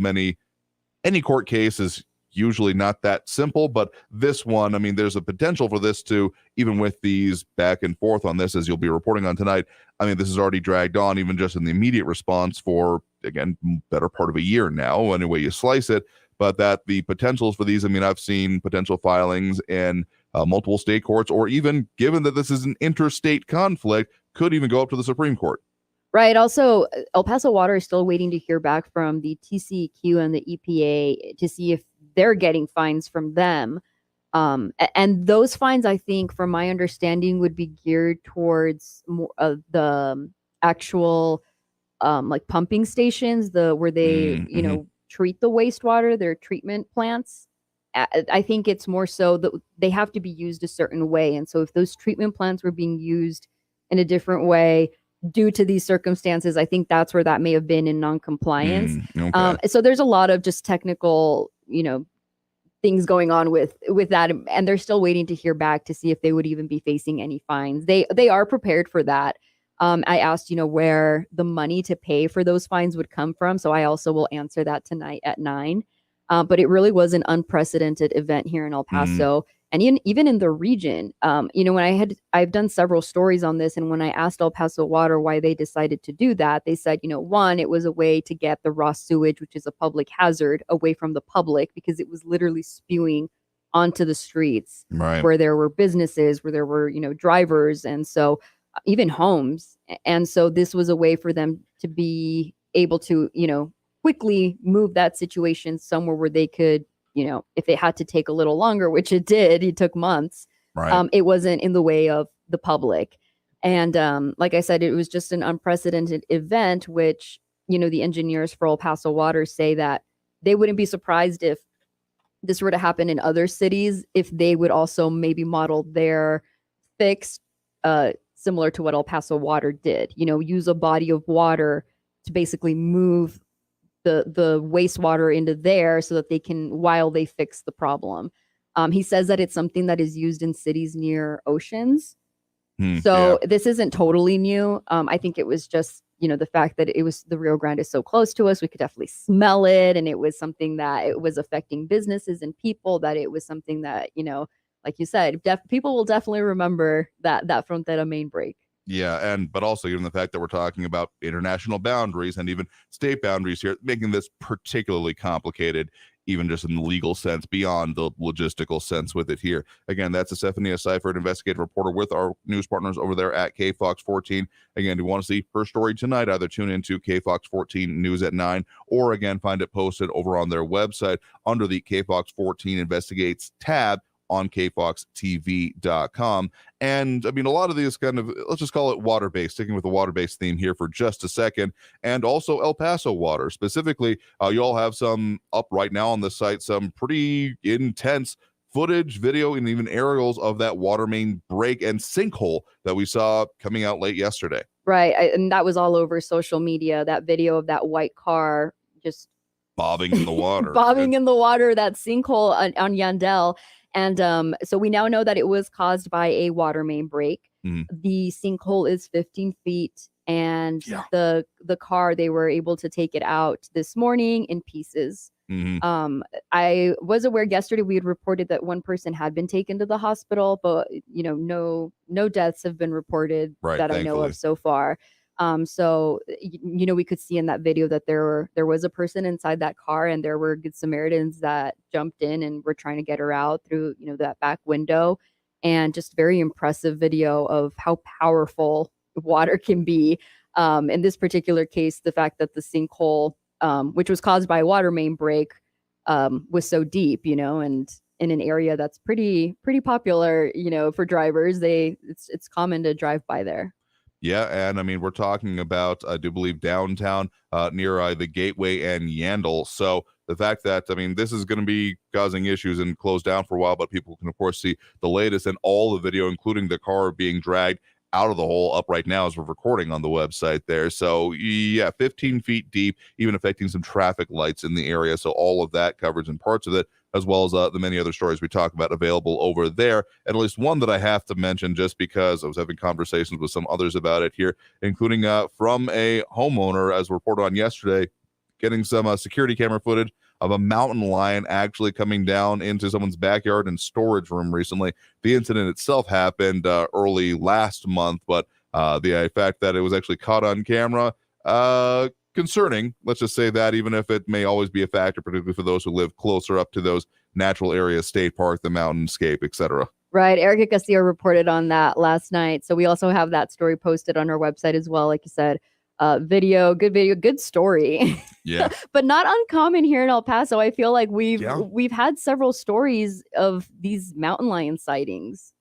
Speaker 6: any court case is usually not that simple, but this one, there's a potential for this to, even with these back and forth on this, as you'll be reporting on tonight, this is already dragged on, even just in the immediate response for, again, better part of a year now, any way you slice it. But that the potentials for these, I've seen potential filings in multiple state courts, or even, given that this is an interstate conflict, could even go up to the Supreme Court.
Speaker 5: Right. Also, El Paso Water is still waiting to hear back from the TCEQ and the EPA to see if they're getting fines from them. And those fines, I think, from my understanding, would be geared towards more of the actual like pumping stations, where they, treat the wastewater, their treatment plants. I think it's more so that they have to be used a certain way. And so if those treatment plants were being used in a different way due to these circumstances, I think that's where that may have been in non-compliance.
Speaker 6: Okay.
Speaker 5: So there's a lot of just technical, things going on with that. And they're still waiting to hear back to see if they would even be facing any fines. They are prepared for that. I asked, where the money to pay for those fines would come from. So I also will answer that tonight at 9. But it really was an unprecedented event here in El Paso. And even in the region, when I've done several stories on this, and when I asked El Paso Water why they decided to do that, they said, one, it was a way to get the raw sewage, which is a public hazard, away from the public, because it was literally spewing onto the streets,
Speaker 6: right,
Speaker 5: where there were businesses, where there were, drivers, and so even homes. And so this was a way for them to be able to, quickly move that situation somewhere where they could, if it had to take a little longer, which it did, it took months.
Speaker 6: Right.
Speaker 5: It wasn't in the way of the public. And like I said, it was just an unprecedented event, which, the engineers for El Paso Water say that they wouldn't be surprised if this were to happen in other cities, if they would also maybe model their fix similar to what El Paso Water did, use a body of water to basically move the wastewater into there so that they can, while they fix the problem. He says that it's something that is used in cities near oceans. So this isn't totally new. I think it was just, the fact that the Rio Grande is so close to us, we could definitely smell it. And it was something that it was affecting businesses and people, that it was something that, like you said, people will definitely remember that Frontera main break.
Speaker 6: Yeah, but also given the fact that we're talking about international boundaries and even state boundaries here, making this particularly complicated, even just in the legal sense, beyond the logistical sense with it here. Again, that's Stephanie Seifert, investigative reporter with our news partners over there at KFOX 14. Again, if you want to see her story tonight, either tune into KFOX 14 News at 9, or again, find it posted over on their website under the KFOX 14 Investigates tab on KFOXTV.com. And I mean, a lot of these kind of, let's just call it water-based, sticking with the water-based theme here for just a second, and also El Paso water. Specifically, you all have some up right now on the site, some pretty intense footage, video, and even aerials of that water main break and sinkhole that we saw coming out late yesterday.
Speaker 5: Right. And that was all over social media, that video of that white car just
Speaker 6: bobbing in the water.
Speaker 5: In the water, that sinkhole on Yandel. And so we now know that it was caused by a water main break. The sinkhole is 15 feet, and the car, they were able to take it out this morning in pieces. I was aware yesterday we had reported that one person had been taken to the hospital, but no deaths have been reported that I know of so far. So we could see in that video that there was a person inside that car, and there were Good Samaritans that jumped in and were trying to get her out through that back window. And just very impressive video of how powerful water can be. In this particular case, the fact that the sinkhole, which was caused by a water main break, was so deep, and in an area that's pretty popular, for drivers. It's common to drive by there.
Speaker 6: Yeah, and I mean, we're talking about, I do believe, downtown near the Gateway and Yandel. So the fact that, I mean, this is going to be causing issues and closed down for a while, but people can, of course, see the latest and all the video, including the car being dragged out of the hole up right now as we're recording on the website there. So yeah, 15 feet deep, even affecting some traffic lights in the area. So all of that coverage and parts of it, as well as the many other stories we talk about available over there. And at least one that I have to mention, just because I was having conversations with some others about it here, including from a homeowner, as reported on yesterday, getting some security camera footage of a mountain lion actually coming down into someone's backyard and storage room recently. The incident itself happened early last month, but the fact that it was actually caught on camera, concerning, let's just say that, even if it may always be a factor, particularly for those who live closer up to those natural areas, state park, the mountainscape, etc.
Speaker 5: Right. Erica Castillo reported on that last night. So we also have that story posted on our website as well. Like you said, video, good story.
Speaker 6: Yeah.
Speaker 5: But not uncommon here in El Paso. I feel like we've had several stories of these mountain lion sightings.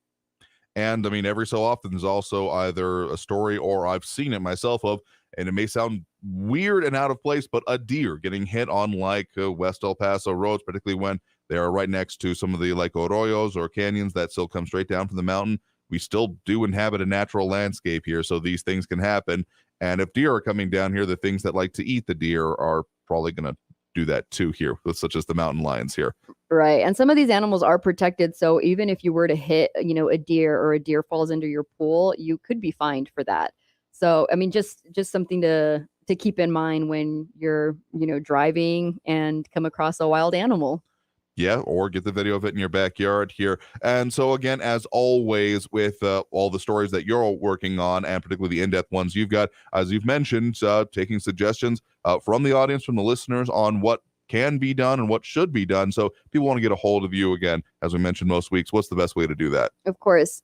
Speaker 6: And I mean, every so often there's also either a story, or I've seen it myself, of, and it may sound weird and out of place, but a deer getting hit on West El Paso roads, particularly when they are right next to some of the arroyos or canyons that still come straight down from the mountain. We still do inhabit a natural landscape here, so these things can happen. And if deer are coming down here, the things that like to eat the deer are probably going to do that too here, such as the mountain lions here.
Speaker 5: Right. And some of these animals are protected. So even if you were to hit, a deer, or a deer falls into your pool, you could be fined for that. So, I mean, just something to keep in mind when you're, driving and come across a wild animal.
Speaker 6: Yeah, or get the video of it in your backyard here. And so again, as always, with all the stories that you're working on, and particularly the in-depth ones you've got, as you've mentioned, taking suggestions from the audience, from the listeners, on what can be done and what should be done. So people want to get a hold of you again, as we mentioned most weeks. What's the best way to do that?
Speaker 5: Of course,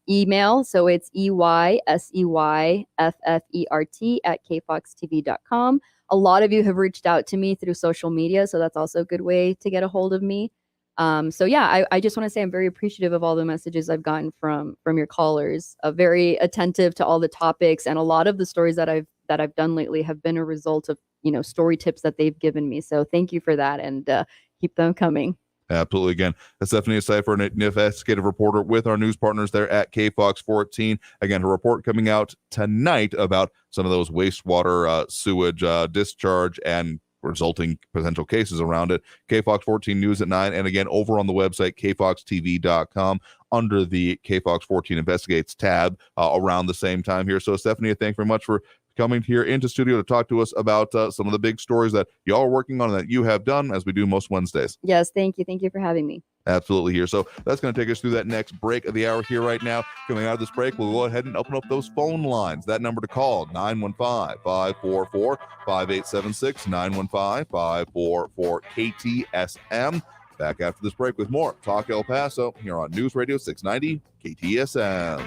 Speaker 5: email. So it's EYSEYFFERT@KFOXTV.com. A lot of you have reached out to me through social media, so that's also a good way to get a hold of me. So yeah, I just want to say I'm very appreciative of all the messages I've gotten from your callers. Very attentive to all the topics, and a lot of the stories that I've done lately have been a result of story tips that they've given me. So thank you for that, and keep them coming.
Speaker 6: Absolutely. Again, that's Stephanie Seifert, an investigative reporter with our news partners there at KFOX 14. Again, her report coming out tonight about some of those wastewater sewage discharge and resulting potential cases around it. KFOX 14 News at 9. And again, over on the website, KFOXTV.com, under the KFOX 14 Investigates tab around the same time here. So Stephanie, thank you very much for coming here into studio to talk to us about some of the big stories that y'all are working on and that you have done, as we do most Wednesdays.
Speaker 5: Yes, thank you. Thank you for having me.
Speaker 6: Absolutely here. So that's going to take us through that next break of the hour here right now. Coming out of this break, we'll go ahead and open up those phone lines. That number to call, 915-544-5876, 915-544-KTSM. Back after this break with more Talk El Paso here on News Radio 690 KTSM.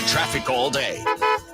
Speaker 7: Traffic all day.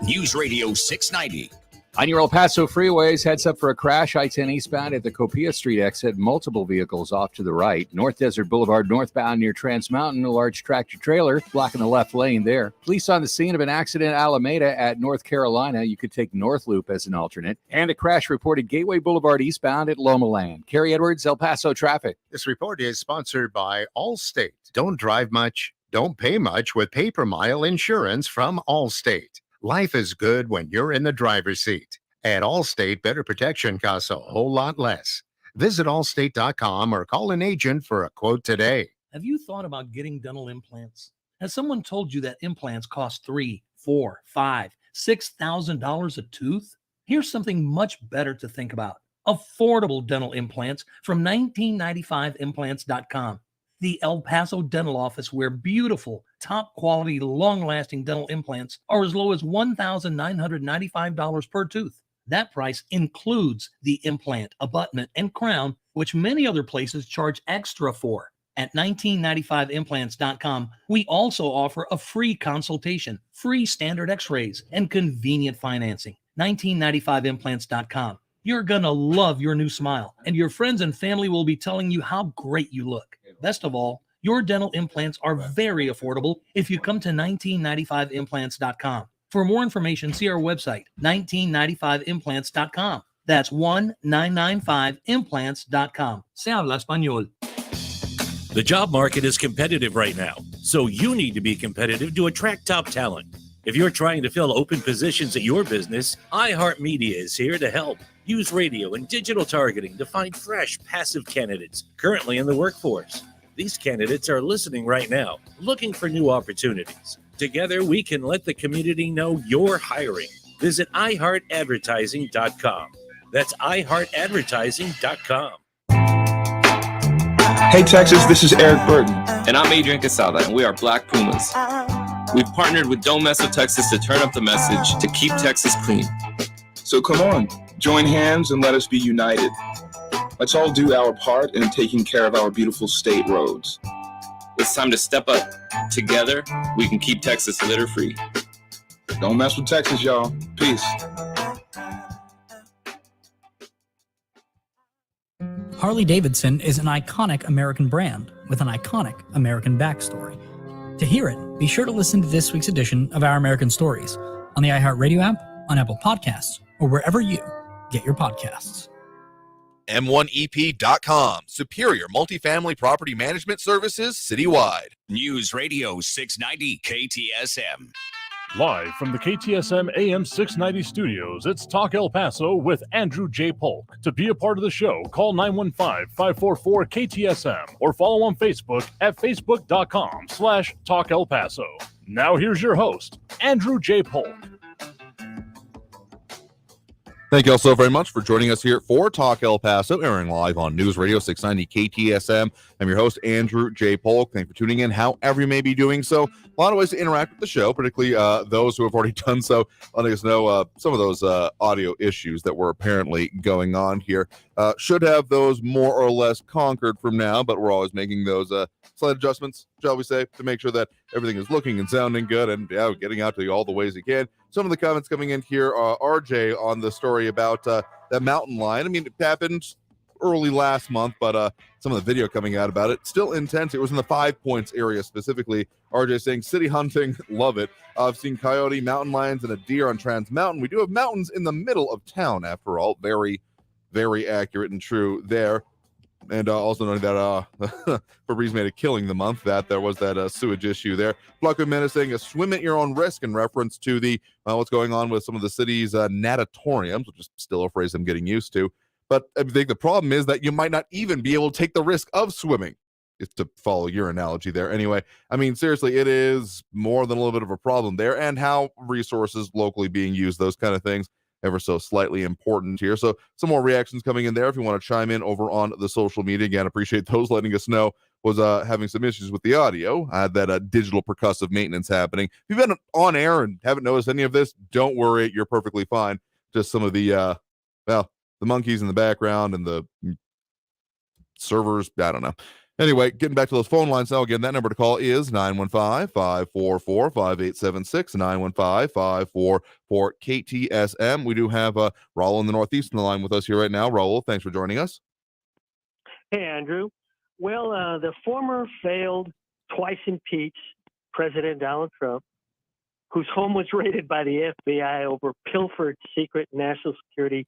Speaker 7: News Radio 690.
Speaker 16: On your El Paso freeways, heads up for a crash. I-10 eastbound at the Copia Street exit. Multiple vehicles off to the right. North Desert Boulevard northbound near Trans Mountain. A large tractor trailer blocking the left lane there. Police on the scene of an accident at Alameda at North Carolina. You could take North Loop as an alternate. And a crash reported Gateway Boulevard eastbound at Loma Land. Kerry Edwards, El Paso traffic.
Speaker 18: This report is sponsored by Allstate. Don't drive much. Don't pay much with pay-per-mile insurance from Allstate. Life is good when you're in the driver's seat. At Allstate, better protection costs a whole lot less. Visit allstate.com or call an agent for a quote today.
Speaker 19: Have you thought about getting dental implants? Has someone told you that implants cost $3,000, $4,000, $5,000, $6,000 a tooth? Here's something much better to think about. Affordable dental implants from 1995implants.com. The El Paso Dental Office, where beautiful, top-quality, long-lasting dental implants are as low as $1,995 per tooth. That price includes the implant, abutment, and crown, which many other places charge extra for. At 1995implants.com, we also offer a free consultation, free standard x-rays, and convenient financing. 1995implants.com. You're going to love your new smile, and your friends and family will be telling you how great you look. Best of all, your dental implants are very affordable if you come to 1995implants.com. For more information, see our website, 1995implants.com. That's 1995implants.com. Se habla español.
Speaker 20: The job market is competitive right now, so you need to be competitive to attract top talent. If you're trying to fill open positions at your business, iHeartMedia is here to help. Use radio and digital targeting to find fresh, passive candidates currently in the workforce. These candidates are listening right now, looking for new opportunities. Together, we can let the community know you're hiring. Visit iHeartAdvertising.com. That's iHeartAdvertising.com.
Speaker 21: Hey, Texas, this is Eric Burton.
Speaker 22: And I'm Adrian Casada, and we are Black Pumas. We've partnered with Don't Mess with Texas to turn up the message to keep Texas clean.
Speaker 21: So come on, join hands and let us be united. Let's all do our part in taking care of our beautiful state roads.
Speaker 22: It's time to step up. Together, we can keep Texas litter-free.
Speaker 21: Don't mess with Texas, y'all. Peace.
Speaker 23: Harley-Davidson is an iconic American brand with an iconic American backstory. To hear it, be sure to listen to this week's edition of Our American Stories on the iHeartRadio app, on Apple Podcasts, or wherever you get your podcasts.
Speaker 6: M1EP.com. Superior multifamily property management services citywide.
Speaker 7: News Radio 690 KTSM.
Speaker 17: Live from the KTSM AM 690 studios, it's Talk El Paso with Andrew J. Polk. To be a part of the show, call 915-544-KTSM or follow on Facebook at facebook.com/Talk El Paso. Now here's your host, Andrew J. Polk.
Speaker 6: Thank you all so very much for joining us here for Talk El Paso, airing live on News Radio 690 KTSM. I'm your host, Andrew J. Polk. Thanks for tuning in, however you may be doing so. A lot of ways to interact with the show, particularly those who have already done so, letting us know some of those audio issues that were apparently going on here. Should have those more or less conquered from now, but we're always making those slight adjustments, shall we say, to make sure that everything is looking and sounding good and getting out to you all the ways you can. Some of the comments coming in here, RJ, on the story about that mountain lion. I mean, it happened early last month, but some of the video coming out about it, still intense. It was in the 5 Points area specifically. RJ saying, city hunting, love it. I've seen coyote, mountain lions, and a deer on Trans Mountain. We do have mountains in the middle of town, after all. Very, very accurate and true there. And also knowing that Febreze made a killing the month, that there was that sewage issue there. Flucko Menace saying a swim at your own risk in reference to the what's going on with some of the city's natatoriums, which is still a phrase I'm getting used to. But I think the problem is that you might not even be able to take the risk of swimming. if to follow your analogy there. Anyway, I mean, seriously, it is more than a little bit of a problem there, and how resources locally being used, those kind of things, ever so slightly important here. So some more reactions coming in there. If you want to chime in over on the social media, again, appreciate those letting us know. Was having some issues with the audio. I had that digital percussive maintenance happening. If you've been on air and haven't noticed any of this, don't worry, you're perfectly fine. Just some of the the monkeys in the background and the servers, I don't know. Anyway, getting back to those phone lines now. Again, that number to call is 915-544-5876, 915-544-KTSM. We do have Raul in the Northeast on the line with us here right now. Raul, thanks for joining us.
Speaker 2: Hey, Andrew. Well, the former failed, twice impeached President Donald Trump, whose home was raided by the FBI over pilfered secret national security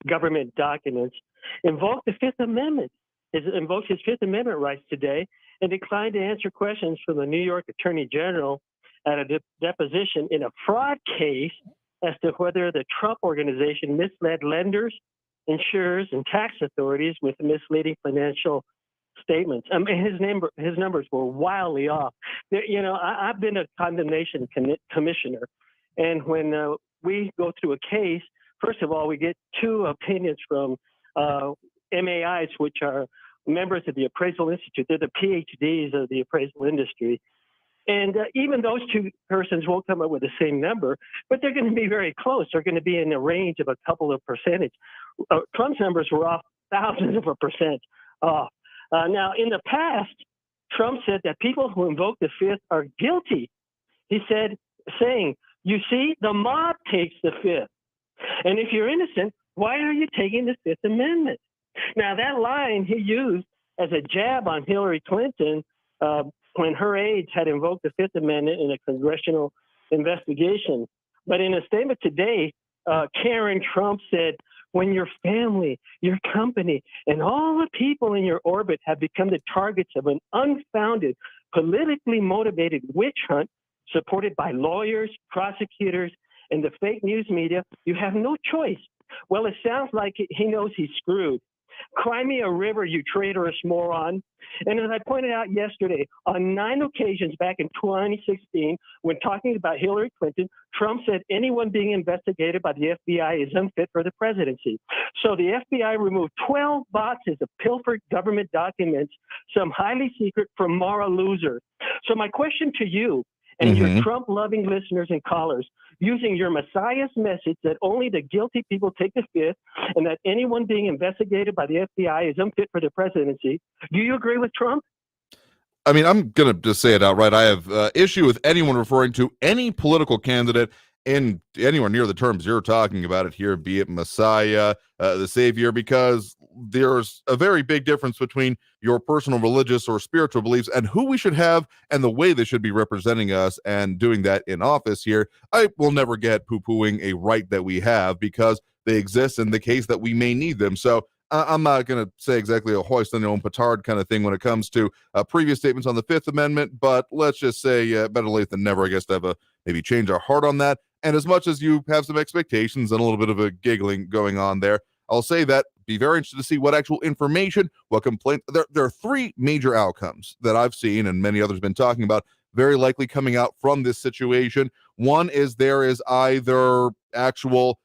Speaker 2: government documents, invoked the Fifth Amendment. Invoked his Fifth Amendment rights today and declined to answer questions from the New York Attorney General at a deposition in a fraud case as to whether the Trump organization misled lenders, insurers, and tax authorities with misleading financial statements. I mean, his numbers were wildly off. You know, I've been a condemnation commissioner, and when we go through a case, first of all, we get two opinions from MAIs, which are members of the Appraisal Institute. They're the PhDs of the appraisal industry. And even those two persons won't come up with the same number, but they're going to be very close. They're going to be in the range of a couple of percentage. Trump's numbers were off thousands of a percent off. Now, in the past, Trump said that people who invoke the Fifth are guilty. He said, saying, you see, the mob takes the Fifth. And if you're innocent, why are you taking the Fifth Amendment? Now, that line he used as a jab on Hillary Clinton when her aides had invoked the Fifth Amendment in a congressional investigation. But in a statement today, Karen Trump said, when your family, your company, and all the people in your orbit have become the targets of an unfounded, politically motivated witch hunt supported by lawyers, prosecutors, and the fake news media, you have no choice. Well, it sounds like he knows he's screwed. Cry me a river, you traitorous moron. And as I pointed out yesterday, on 9 occasions back in 2016, when talking about Hillary Clinton, Trump said anyone being investigated by the FBI is unfit for the presidency. So the FBI removed 12 boxes of pilfered government documents, some highly secret, from Mara losers. So my question to you and your Trump-loving listeners and callers, using your Messiah's message that only the guilty people take the Fifth and that anyone being investigated by the FBI is unfit for the presidency, do you agree with Trump?
Speaker 6: I mean, I'm going to just say it outright. I have issue with anyone referring to any political candidate in anywhere near the terms you're talking about it here, be it Messiah, the Savior, because there's a very big difference between your personal religious or spiritual beliefs and who we should have and the way they should be representing us and doing that in office here. I will never get poo-pooing a right that we have because they exist in the case that we may need them. So I'm not going to say exactly a hoist on your own petard kind of thing when it comes to previous statements on the Fifth Amendment, but let's just say better late than never, I guess, to have maybe change our heart on that. And as much as you have some expectations and a little bit of a giggling going on there, I'll say that be very interested to see what actual information, what complaint. There are three major outcomes that I've seen and many others have been talking about very likely coming out from this situation. One is there is either actual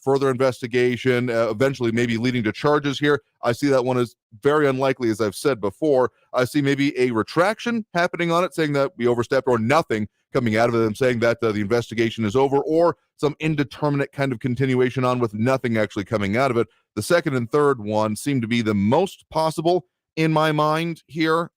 Speaker 6: further investigation, eventually maybe leading to charges here. I see that one as very unlikely, as I've said before. I see maybe a retraction happening on it, saying that we overstepped, or nothing coming out of it, them saying that the investigation is over, or some indeterminate kind of continuation on with nothing actually coming out of it. The second and third one seem to be the most possible in my mind here,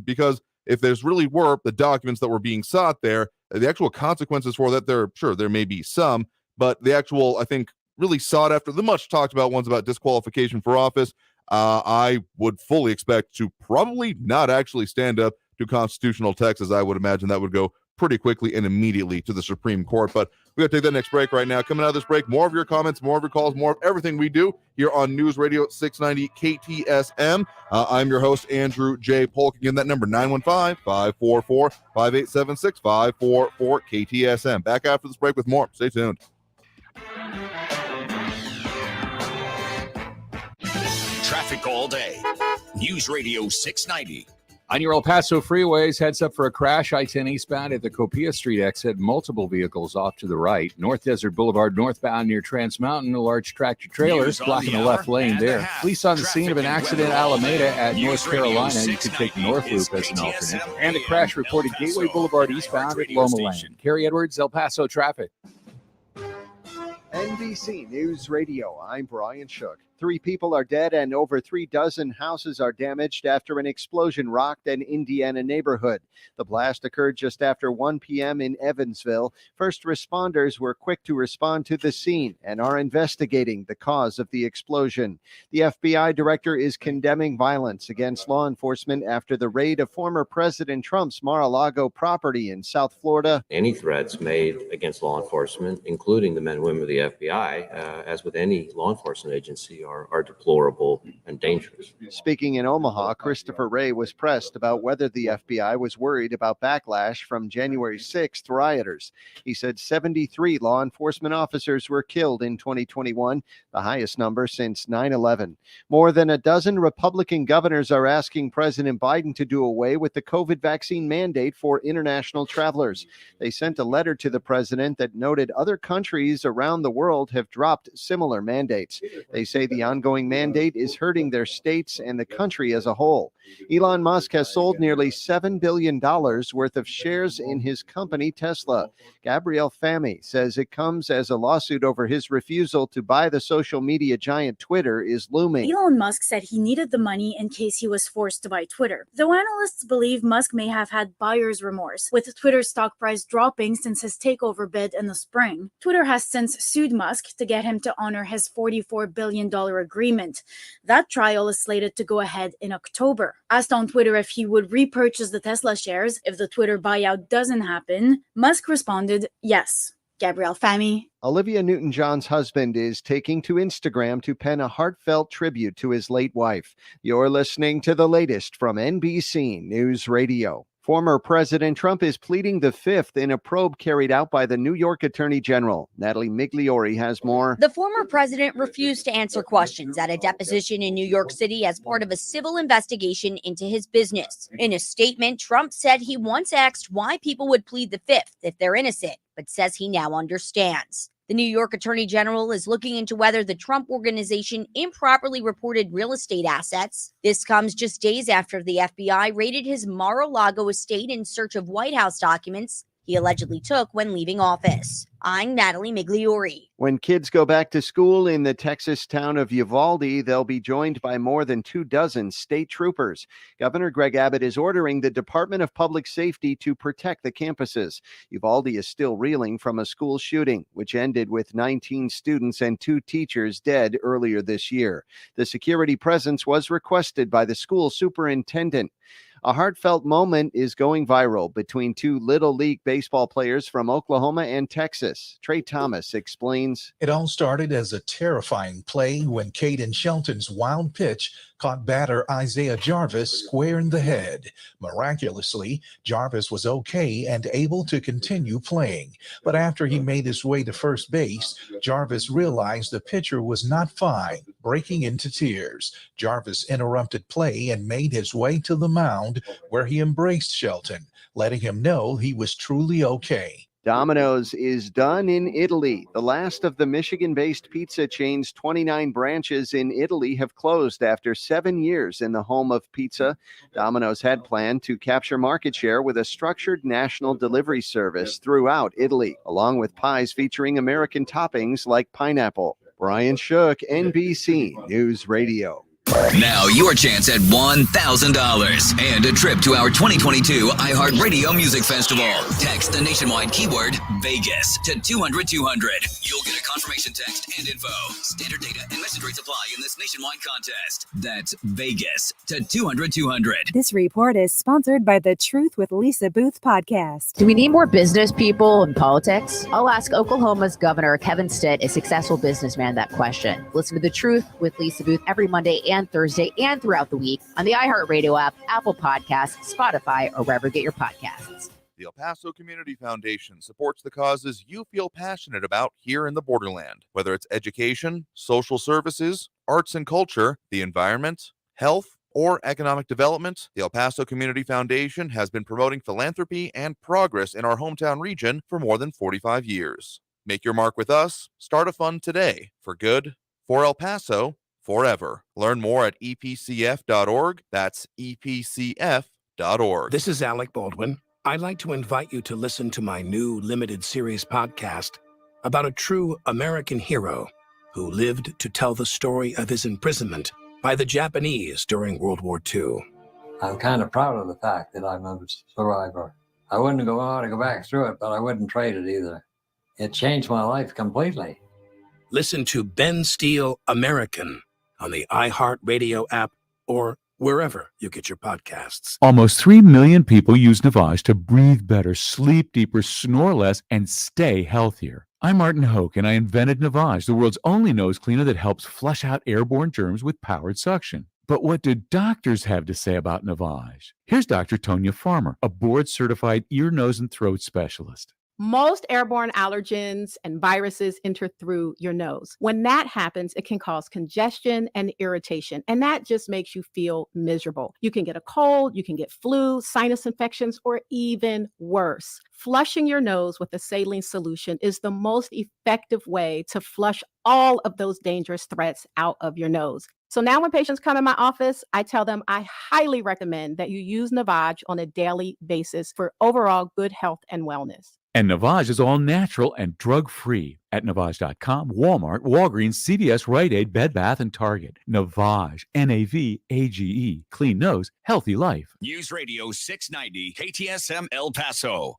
Speaker 6: because if there's really were the documents that were being sought there, the actual consequences for that, there may be some, but the actual, I think, really sought after, the much talked about ones about disqualification for office, I would fully expect to probably not actually stand up to constitutional texts. I would imagine that would go pretty quickly and immediately to the Supreme Court. But we got to take that next break right now. Coming out of this break, more of your comments, more of your calls, more of everything we do here on News Radio 690 KTSM. I'm your host, Andrew J. Polk. Again, that number, 915-544-5876, 544 KTSM. Back after this break with more. Stay tuned.
Speaker 7: Traffic all day. News Radio 690
Speaker 16: On your El Paso freeways, heads up for a crash. I-10 eastbound at the Copia Street exit. Multiple vehicles off to the right. North Desert Boulevard northbound near Trans Mountain. A large tractor trailer
Speaker 7: News on
Speaker 16: blocking
Speaker 7: the
Speaker 16: the
Speaker 7: hour
Speaker 16: left lane
Speaker 7: and a
Speaker 16: there.
Speaker 7: half.
Speaker 16: Police on the scene of an
Speaker 7: Traffic
Speaker 16: accident
Speaker 7: and
Speaker 16: at
Speaker 7: weather all
Speaker 16: Alameda
Speaker 7: day.
Speaker 16: at
Speaker 7: News
Speaker 16: North
Speaker 7: Radio
Speaker 16: Carolina. You can take the
Speaker 7: 690
Speaker 16: North
Speaker 7: is
Speaker 16: Loop as an
Speaker 7: KTSM
Speaker 16: alternate. And a crash reported
Speaker 7: El
Speaker 16: Gateway
Speaker 7: Paso,
Speaker 16: Boulevard
Speaker 7: an
Speaker 16: eastbound at
Speaker 7: iHeartRadio
Speaker 16: Loma
Speaker 7: station.
Speaker 16: Land. Kerry Edwards, El Paso traffic.
Speaker 1: NBC News Radio, I'm Brian Shook. 3 people are dead and over 3 dozen houses are damaged after an explosion rocked an Indiana neighborhood. The blast occurred just after 1 p.m. in Evansville. First responders were quick to respond to the scene and are investigating the cause of the explosion. The FBI director is condemning violence against law enforcement after the raid of former President Trump's Mar-a-Lago property in South Florida.
Speaker 3: Any threats made against law enforcement, including the men and women of the FBI, as with any law enforcement agency, are deplorable and dangerous.
Speaker 1: Speaking in Omaha, Christopher Wray was pressed about whether the FBI was worried about backlash from January 6th rioters. He said 73 law enforcement officers were killed in 2021, the highest number since 9/11. More than a dozen Republican governors are asking President Biden to do away with the COVID vaccine mandate for international travelers. They sent a letter to the president that noted other countries around the world have dropped similar mandates. They say the ongoing mandate is hurting their states and the country as a whole. Elon Musk has sold nearly $7 billion worth of shares in his company, Tesla. Gabrielle Fahmy says it comes as a lawsuit over his refusal to buy the social media giant Twitter is looming.
Speaker 4: Elon Musk said he needed the money in case he was forced to buy Twitter. Though analysts believe Musk may have had buyer's remorse, with Twitter's stock price dropping since his takeover bid in the spring. Twitter has since sued Musk to get him to honor his $44 billion agreement. That trial is slated to go ahead in October. Asked on Twitter if he would repurchase the Tesla shares if the Twitter buyout doesn't happen, Musk responded, yes. Gabrielle Fahmy.
Speaker 1: Olivia Newton-John's husband is taking to Instagram to pen a heartfelt tribute to his late wife. You're listening to the latest from NBC News Radio. Former President Trump is pleading the fifth in a probe carried out by the New York Attorney General. Natalie Migliori has more.
Speaker 24: The former president refused to answer questions at a deposition in New York City as part of a civil investigation into his business. In a statement, Trump said he once asked why people would plead the fifth if they're innocent, but says he now understands. The New York Attorney General is looking into whether the Trump Organization improperly reported real estate assets. This comes just days after the FBI raided his Mar-a-Lago estate in search of White House documents he allegedly took when leaving office. I'm Natalie Migliori.
Speaker 1: When kids go back to school in the Texas town of Uvalde, they'll be joined by more than 24 state troopers. Governor Greg Abbott is ordering the Department of Public Safety to protect the campuses. Uvalde is still reeling from a school shooting, which ended with 19 students and 2 teachers dead earlier this year. The security presence was requested by the school superintendent. A heartfelt moment is going viral between 2 Little League baseball players from Oklahoma and Texas. Trey Thomas explains.
Speaker 25: It all started as a terrifying play when Caden Shelton's wild pitch caught batter Isaiah Jarvis square in the head. Miraculously, Jarvis was okay and able to continue playing. But after he made his way to first base, Jarvis realized the pitcher was not fine, breaking into tears. Jarvis interrupted play and made his way to the mound, where he embraced Shelton, letting him know he was truly okay.
Speaker 1: Domino's is done in Italy. The last of the Michigan-based pizza chain's 29 branches in Italy have closed after 7 years in the home of pizza. Domino's had planned to capture market share with a structured national delivery service throughout Italy, along with pies featuring American toppings like pineapple. Brian Shook, NBC News Radio.
Speaker 26: Now your chance at $1,000 and a trip to our 2022 iHeartRadio Music Festival. Text the nationwide keyword Vegas to 200-200. You'll get a confirmation text and info. Standard data and message rates apply in this nationwide contest. That's Vegas to 200-200.
Speaker 10: This report is sponsored by the Truth with Lisa Booth podcast.
Speaker 27: Do we need more business people in politics? I'll ask Oklahoma's Governor Kevin Stitt, a successful businessman, that question. Listen to The Truth with Lisa Booth every Monday and Thursday and throughout the week on the iHeartRadio app, Apple Podcasts, Spotify, or wherever you get your podcasts.
Speaker 6: The El Paso Community Foundation supports the causes you feel passionate about here in the Borderland, whether it's education, social services, arts and culture, the environment, health, or economic development, the El Paso Community Foundation has been promoting philanthropy and progress in our hometown region for more than 45 years. Make your mark with us. Start a fund today for good, for El Paso, forever. Learn more at epcf.org. That's epcf.org.
Speaker 8: This is Alec Baldwin. I'd like to invite you to listen to my new limited series podcast about a true American hero who lived to tell the story of his imprisonment by the Japanese during World War II.
Speaker 9: I'm kind of proud of the fact that I'm a survivor. I wouldn't want to go back through it, but I wouldn't trade it either. It changed my life completely.
Speaker 8: Listen to Ben Steele American on the iHeartRadio app or wherever you get your podcasts.
Speaker 11: Almost 3 million people use Navage to breathe better, sleep deeper, snore less, and stay healthier. I'm Martin Hoke, and I invented Navage, the world's only nose cleaner that helps flush out airborne germs with powered suction. But what do doctors have to say about Navage? Here's Dr. Tonya Farmer, a board-certified ear, nose, and throat specialist.
Speaker 12: Most airborne allergens and viruses enter through your nose. When that happens, it can cause congestion and irritation, and that just makes you feel miserable. You can get a cold, you can get flu, sinus infections, or even worse. Flushing your nose with a saline solution is the most effective way to flush all of those dangerous threats out of your nose. So now when patients come in my office, I tell them I highly recommend that you use Navage on a daily basis for overall good health and wellness.
Speaker 11: And Navage is all natural and drug-free at Navage.com, Walmart, Walgreens, CVS, Rite Aid, Bed Bath, and Target. Navage, N-A-V-A-G-E, clean nose, healthy life.
Speaker 7: News Radio 690 KTSM El Paso.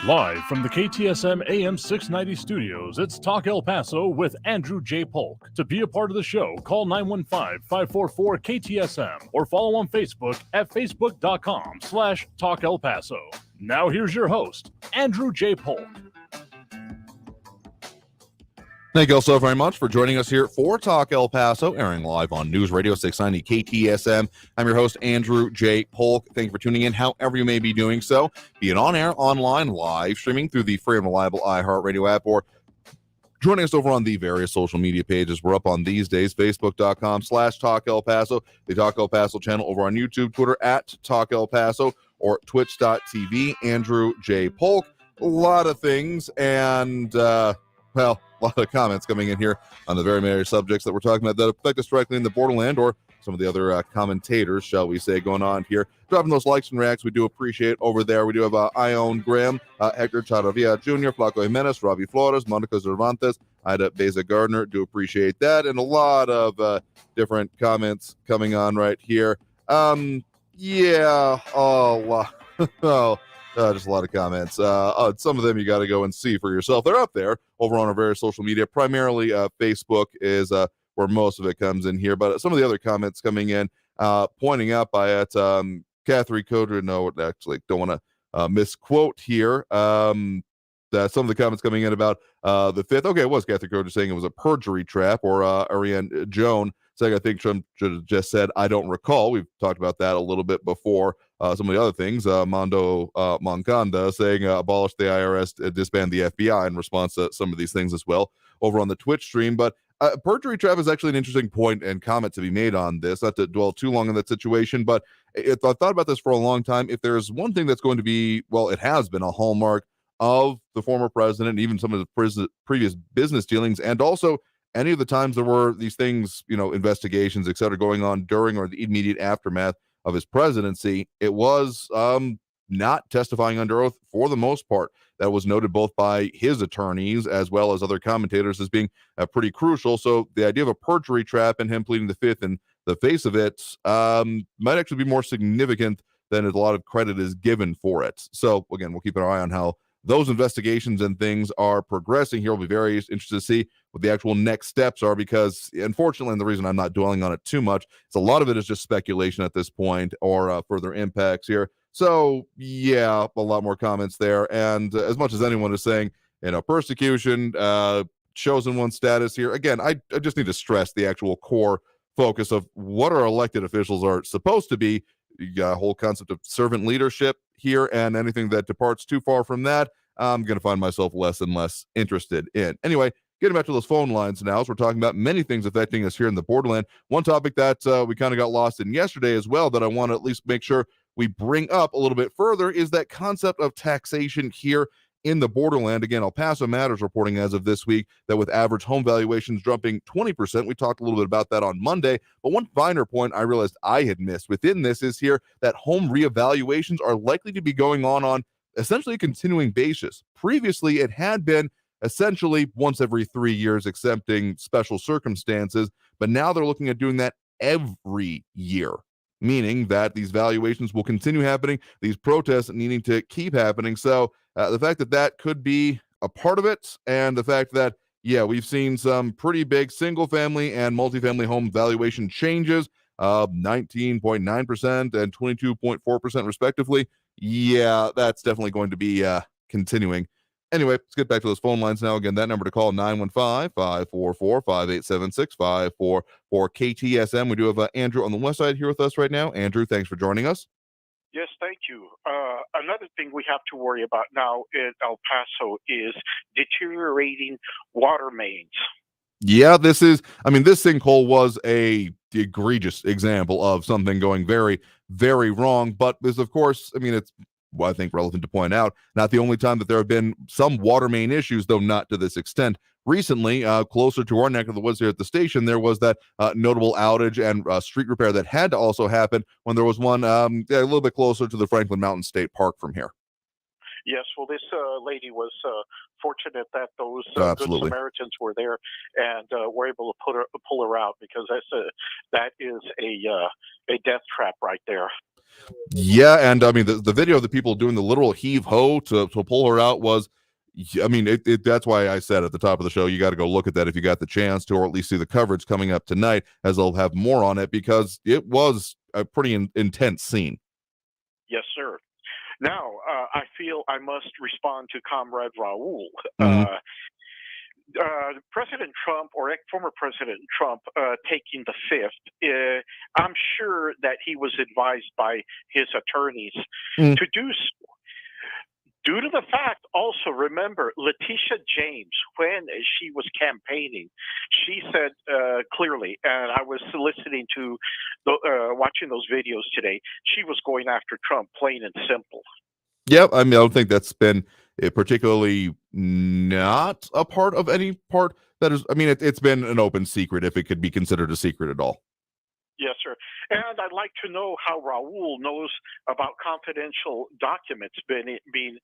Speaker 17: Live from the KTSM AM 690 studios, it's Talk El Paso with Andrew J. Polk. To be a part of the show, call 915-544-KTSM or follow on Facebook at facebook.com/Talk El Paso. Now here's your host, Andrew J. Polk.
Speaker 6: Thank you all so very much for joining us here for Talk El Paso, airing live on News Radio 690 KTSM. I'm your host, Andrew J. Polk. Thank you for tuning in, however you may be doing so, be it on air, online, live, streaming through the free and reliable iHeartRadio app, or joining us over on the various social media pages. We're up on these days, facebook.com/Talk El Paso, the Talk El Paso channel over on YouTube, Twitter at Talk El Paso, or twitch.tv, Andrew J. Polk. A lot of things, and, well, a lot of comments coming in here on the very many subjects that we're talking about that affect us directly in the Borderland, or some of the other commentators, shall we say, going on here. Dropping those likes and reacts, we do appreciate over there. We do have Ione Graham, Hector Charavilla Jr., Flaco Jimenez, Ravi Flores, Monica Cervantes, Ida Beza Gardner. Do appreciate that. And a lot of different comments coming on right here. Just a lot of comments. Some of them you got to go and see for yourself. They're up there over on our various social media. Primarily, Facebook is where most of it comes in here. But some of the other comments coming in, pointing out by it, Catherine Coder. No, actually, don't want to misquote here. Some of the comments coming in about the 5th. Okay, it was Catherine Coder saying it was a perjury trap, or Ariane Joan saying, I think Trump should have just said, I don't recall. We've talked about that a little bit before. Some of the other things, Mondo Moncada saying abolish the IRS, disband the FBI in response to some of these things as well over on the Twitch stream. But perjury trap is actually an interesting point and comment to be made on this. Not to dwell too long on that situation, but I thought about this for a long time. If there's one thing that's going to be, well, it has been a hallmark of the former president, and even some of the previous business dealings, and also any of the times there were these things, investigations, et cetera, going on during or the immediate aftermath of his presidency, it was not testifying under oath for the most part. That was noted both by his attorneys as well as other commentators as being pretty crucial. So the idea of a perjury trap and him pleading the 5th in the face of it might actually be more significant than a lot of credit is given for it. So again, we'll keep an eye on how those investigations and things are progressing here. We'll be very interested to see what the actual next steps are, because unfortunately, and the reason I'm not dwelling on it too much, is a lot of it is just speculation at this point, or further impacts here. So yeah, a lot more comments there. And as much as anyone is saying, persecution, chosen one status here, again, I just need to stress the actual core focus of what our elected officials are supposed to be. You got a whole concept of servant leadership here, and anything that departs too far from that, I'm going to find myself less and less interested in. Anyway, getting back to those phone lines now, as we're talking about many things affecting us here in the Borderland. One topic that we kind of got lost in yesterday as well that I want to at least make sure we bring up a little bit further is that concept of taxation here in the Borderland. Again, El Paso Matters reporting as of this week that with average home valuations dropping 20%, we talked a little bit about that on Monday, but one finer point I realized I had missed within this is here that home reevaluations are likely to be going on essentially a continuing basis. Previously, it had been essentially once every 3 years, excepting special circumstances, but now they're looking at doing that every year, meaning that these valuations will continue happening, these protests needing to keep happening. So the fact that that could be a part of it, and the fact that, yeah, we've seen some pretty big single family and multifamily home valuation changes, 19.9% and 22.4% respectively. Yeah, that's definitely going to be continuing. Anyway, let's get back to those phone lines now. Again, that number to call, 915-544-5876, for KTSM. We do have Andrew on the west side here with us right now. Andrew, thanks for joining us.
Speaker 5: Yes, thank you. Another thing we have to worry about now in El Paso is deteriorating water mains.
Speaker 6: Yeah, this sinkhole was a egregious example of something going very, very wrong. But this, of course, it's, I think, relevant to point out, not the only time that there have been some water main issues, though not to this extent. Recently, closer to our neck of the woods here at the station, there was that notable outage and street repair that had to also happen when there was one a little bit closer to the Franklin Mountain State Park from here.
Speaker 5: Yes, well, this lady was fortunate that those
Speaker 6: Absolutely.
Speaker 5: Good Samaritans were there and were able to pull her out, because that is a death trap right there.
Speaker 6: Yeah, and the video of the people doing the literal heave ho to pull her out was, that's why I said at the top of the show, you got to go look at that if you got the chance to, or at least see the coverage coming up tonight, as they'll have more on it, because it was a pretty intense scene.
Speaker 5: Yes, sir. Now, I feel I must respond to Comrade Raul. President Trump, or former President Trump, taking the fifth, I'm sure that he was advised by his attorneys to do so. Due to the fact, also remember, Letitia James, when she was campaigning, she said clearly, and I was listening to, watching those videos today, she was going after Trump, plain and simple.
Speaker 6: Yep, I don't think that's been particularly not a part of any part that is, it's been an open secret, if it could be considered a secret at all.
Speaker 5: Yes, sir. And I'd like to know how Raul knows about confidential documents being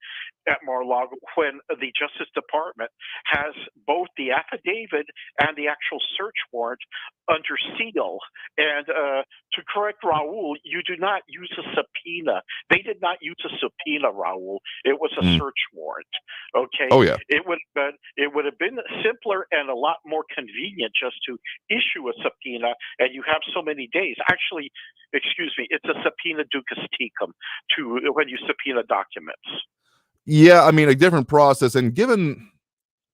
Speaker 5: at Mar-a-Lago when the Justice Department has both the affidavit and the actual search warrant under seal. And to correct Raul, you do not use a subpoena. They did not use a subpoena, Raul. It was a search warrant. Okay.
Speaker 6: Oh yeah.
Speaker 5: It would have been simpler and a lot more convenient just to issue a subpoena, and you have so many days. Actually, excuse me, it's a subpoena ducis tecum to when you subpoena documents.
Speaker 6: Yeah, a different process, and given,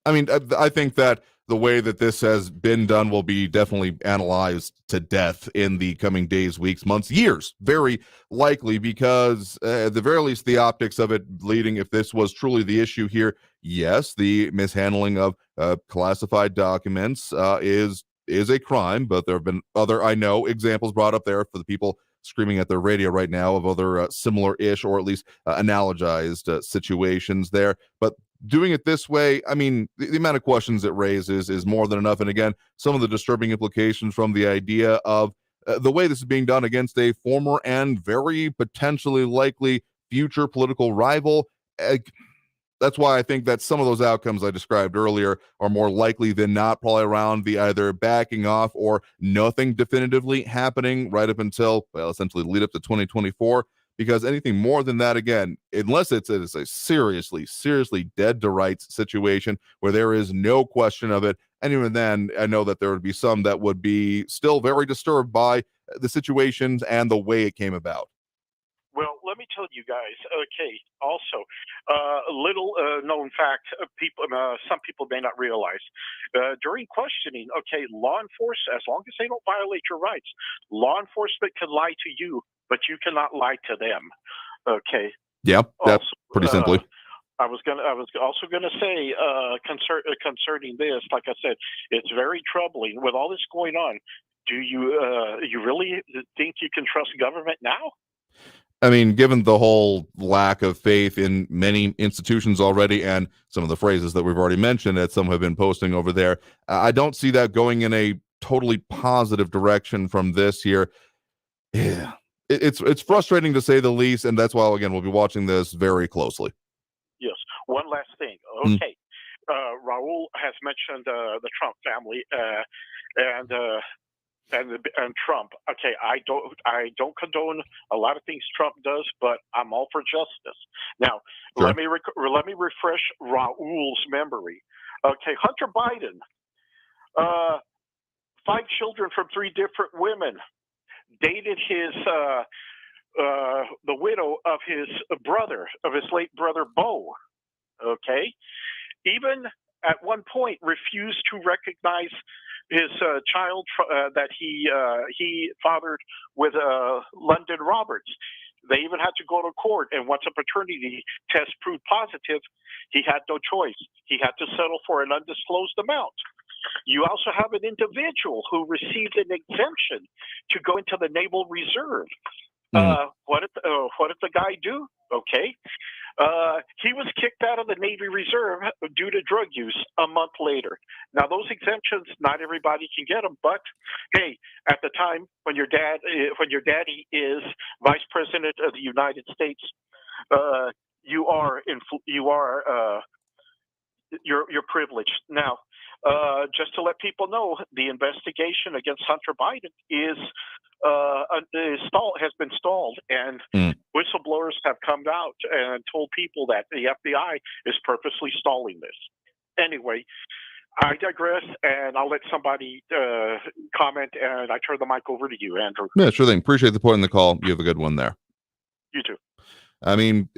Speaker 6: I think that the way that this has been done will be definitely analyzed to death in the coming days, weeks, months, years, very likely, because at the very least, the optics of it leading, if this was truly the issue here, yes, the mishandling of classified documents is a crime, but there have been other, examples brought up there for the people screaming at their radio right now of other similar-ish, or at least analogized situations there. But doing it this way, the amount of questions it raises is more than enough. And again, some of the disturbing implications from the idea of the way this is being done against a former and very potentially likely future political rival. That's why I think that some of those outcomes I described earlier are more likely than not, probably around the either backing off or nothing definitively happening right up until, essentially lead up to 2024. Because anything more than that, again, unless it's a seriously dead to rights situation where there is no question of it, and even then, I know that there would be some that would be still very disturbed by the situations and the way it came about.
Speaker 5: Well, let me tell you guys. Okay. Also, a little known fact: some people may not realize during questioning. Okay, law enforcement, as long as they don't violate your rights, law enforcement can lie to you, but you cannot lie to them. Okay.
Speaker 6: Yeah, that's pretty simply.
Speaker 5: I was also gonna say concerning this. Like I said, it's very troubling with all this going on. Do you really think you can trust government now?
Speaker 6: I mean, given the whole lack of faith in many institutions already and some of the phrases that we've already mentioned that some have been posting over there, I don't see that going in a totally positive direction from this here. Yeah, it's frustrating to say the least, and that's why, again, we'll be watching this very closely.
Speaker 5: Yes. One last thing. Okay. Raul has mentioned the Trump family and Trump. Okay, I don't condone a lot of things Trump does, but I'm all for justice. Now,
Speaker 6: Sure.
Speaker 5: let me refresh Raul's memory. Okay, Hunter Biden, 5 children from 3 different women, dated his the widow of his late brother Beau. Okay, even at one point refused to recognize his child that he fathered with London Roberts. They even had to go to court, and once a paternity test proved positive, he had no choice. He had to settle for an undisclosed amount. You also have an individual who received an exemption to go into the Naval Reserve. What did the guy do? Okay. He was kicked out of the Navy Reserve due to drug use a month later. Now, those exemptions, not everybody can get them, but hey, at the time when your daddy is Vice President of the United States, you're privileged. Now, just to let people know, the investigation against Hunter Biden has been stalled, and whistleblowers have come out and told people that the FBI is purposely stalling this. Anyway, I digress, and I'll let somebody comment, and I turn the mic over to you, Andrew.
Speaker 6: Yeah, sure thing. Appreciate the point in the call. You have a good one there.
Speaker 5: You too.
Speaker 6: I mean,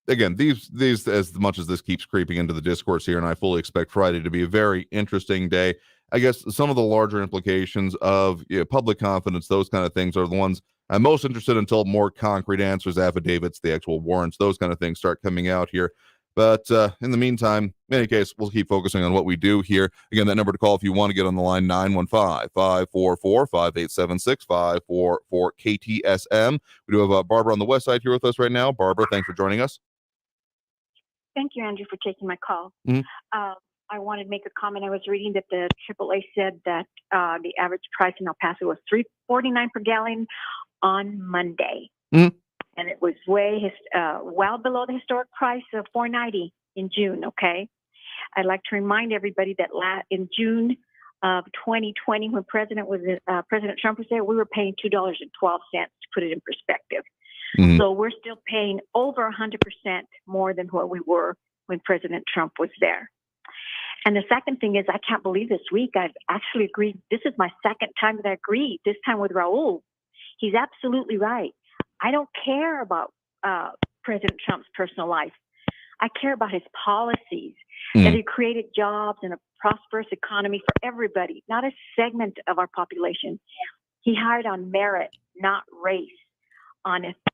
Speaker 6: again, these as much as this keeps creeping into the discourse here, and I fully expect Friday to be a very interesting day. I guess some of the larger implications of public confidence, those kind of things, are the ones I'm most interested in until more concrete answers, affidavits, the actual warrants, those kind of things start coming out here. But in the meantime, in any case, we'll keep focusing on what we do here. Again, that number to call if you want to get on the line, 915-544-5876, 544-KTSM. We do have Barbara on the west side here with us right now. Barbara, thanks for joining us.
Speaker 13: Thank you, Andrew, for taking my call.
Speaker 6: Mm-hmm.
Speaker 13: I wanted to make a comment. I was reading that the AAA said that the average price in El Paso was $3.49 per gallon on Monday.
Speaker 6: Mm-hmm.
Speaker 13: And it was well below the historic price of $4.90 in June, okay? I'd like to remind everybody that in June of 2020, when President Trump was there, we were paying $2.12 to put it in perspective.
Speaker 6: Mm-hmm.
Speaker 13: So we're still paying over 100% more than what we were when President Trump was there. And the second thing is, I can't believe this week I've actually agreed. This is my second time that I agreed, this time with Raul. He's absolutely right. I don't care about President Trump's personal life. I care about his policies, that he created jobs and a prosperous economy for everybody, not a segment of our population. He hired on merit, not race,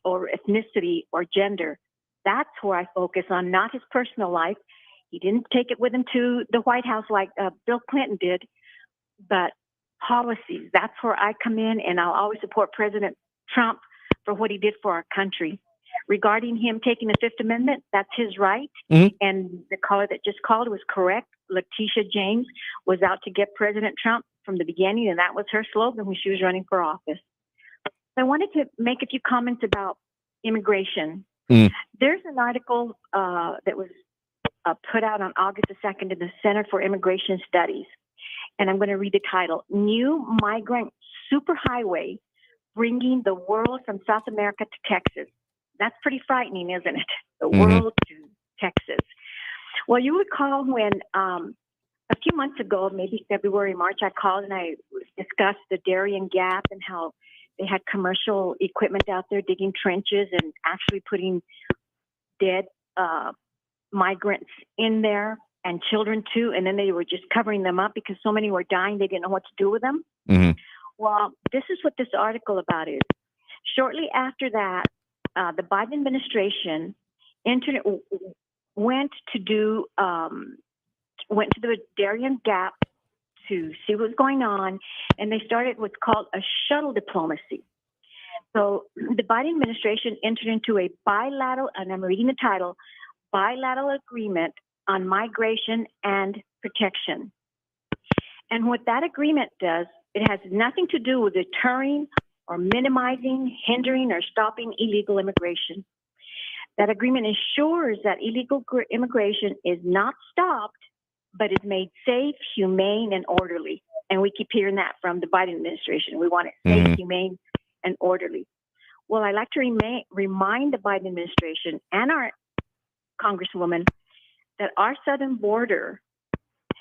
Speaker 13: or ethnicity or gender. That's where I focus on, not his personal life. He didn't take it with him to the White House like Bill Clinton did, but policies. That's where I come in, and I'll always support President Trump for what he did for our country. Regarding him taking the Fifth Amendment, that's his right.
Speaker 6: Mm-hmm.
Speaker 13: And the caller that just called was correct. Letitia James was out to get President Trump from the beginning, and that was her slogan when she was running for office. I wanted to make a few comments about immigration. There's an article that was put out on August the 2nd in the Center for Immigration Studies. And I'm going to read the title, New Migrant Superhighway Bringing the World from South America to Texas. That's pretty frightening, isn't it? The world to Texas. Well, you recall when a few months ago, maybe February, March, I called and I discussed the Darien Gap and how they had commercial equipment out there digging trenches and actually putting dead migrants in there, and children too. And then they were just covering them up because so many were dying. They didn't know what to do with them.
Speaker 6: Mm-hmm.
Speaker 13: Well, this is what this article about is. Shortly after that, the Biden administration went to the Darien Gap to see what was going on, and they started what's called a shuttle diplomacy. So the Biden administration entered into a bilateral, and I'm reading the title, bilateral agreement on migration and protection. And what that agreement does, it has nothing to do with deterring or minimizing, hindering, or stopping illegal immigration. That agreement ensures that illegal immigration is not stopped, but is made safe, humane, and orderly. And we keep hearing that from the Biden administration. We want it safe, humane, and orderly. Well, I'd like to remind the Biden administration and our Congresswoman that our southern border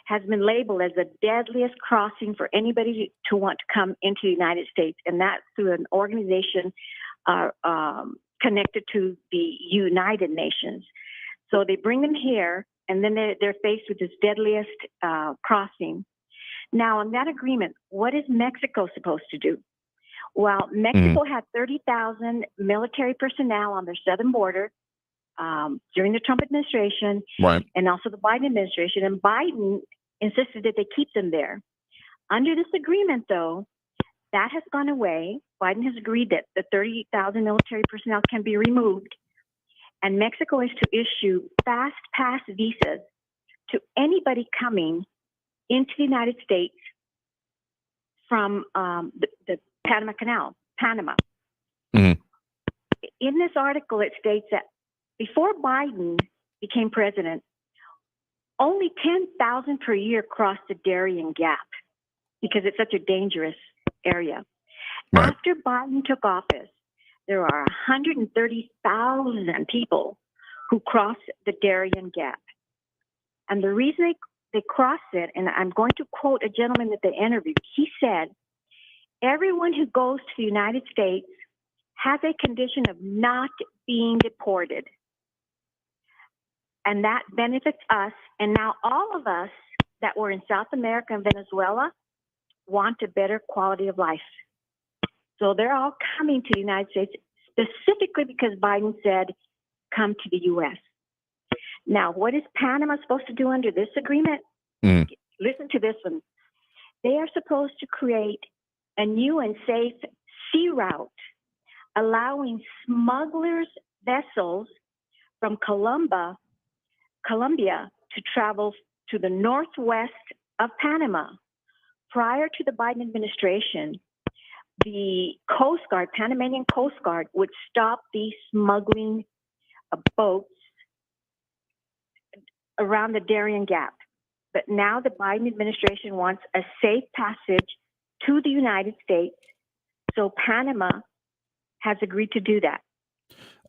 Speaker 13: has been labeled as the deadliest crossing for anybody to want to come into the United States, and that's through an organization connected to the United Nations. So they bring them here, and then they're faced with this deadliest crossing. Now, on that agreement, what is Mexico supposed to do? Well, Mexico had 30,000 military personnel on their southern border during the Trump administration, and also the Biden administration, and Biden insisted that they keep them there. Under this agreement, though, that has gone away. Biden has agreed that the 30,000 military personnel can be removed, and Mexico is to issue fast pass visas to anybody coming into the United States from the Panama Canal, Panama. In this article, it states that before Biden became president, only 10,000 per year crossed the Darien Gap because it's such a dangerous area. After Biden took office, there are 130,000 people who cross the Darien Gap. And the reason they cross it, and I'm going to quote a gentleman that they interviewed, he said, everyone who goes to the United States has a condition of not being deported. And that benefits us. And now all of us that were in South America and Venezuela want a better quality of life. So they're all coming to the United States specifically because Biden said, come to the U.S. Now, what is Panama supposed to do under this agreement? Listen to this one. They are supposed to create a new and safe sea route, allowing smugglers' vessels from Colombia to travel to the northwest of Panama. Prior to the Biden administration, the Coast Guard, Panamanian Coast Guard, would stop these smuggling boats around the Darien Gap. But now the Biden administration wants a safe passage to the United States. So Panama has agreed to do that.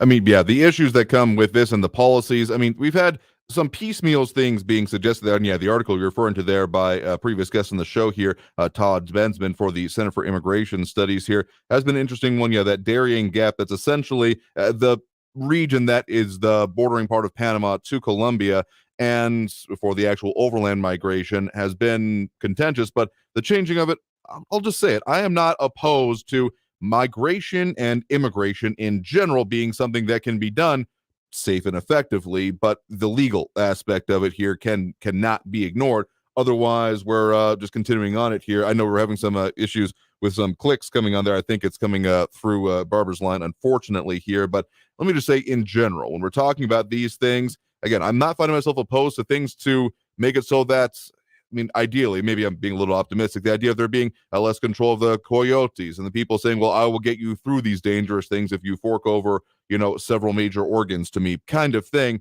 Speaker 6: I mean, yeah, the issues that come with this and the policies. I mean, we've had some piecemeal things being suggested there. And yeah, the article you're referring to there by a previous guest on the show here, Todd Bensman for the Center for Immigration Studies here, has been an interesting one. Yeah, that Darien Gap, that's essentially the region that is the bordering part of Panama to Colombia, and for the actual overland migration has been contentious. But the changing of it, I'll just say it, I am not opposed to migration and immigration in general being something that can be done safe and effectively, but the legal aspect of it here cannot be ignored. Otherwise, we're just continuing on it here. I know we're having some issues with some clicks coming on there. I think it's coming through Barbara's line, unfortunately, here. But let me just say, in general, when we're talking about these things, again, I'm not finding myself opposed to things to make it so that, I mean, ideally, maybe I'm being a little optimistic, the idea of there being less control of the coyotes and the people saying, well, I will get you through these dangerous things if you fork over, several major organs to me, kind of thing.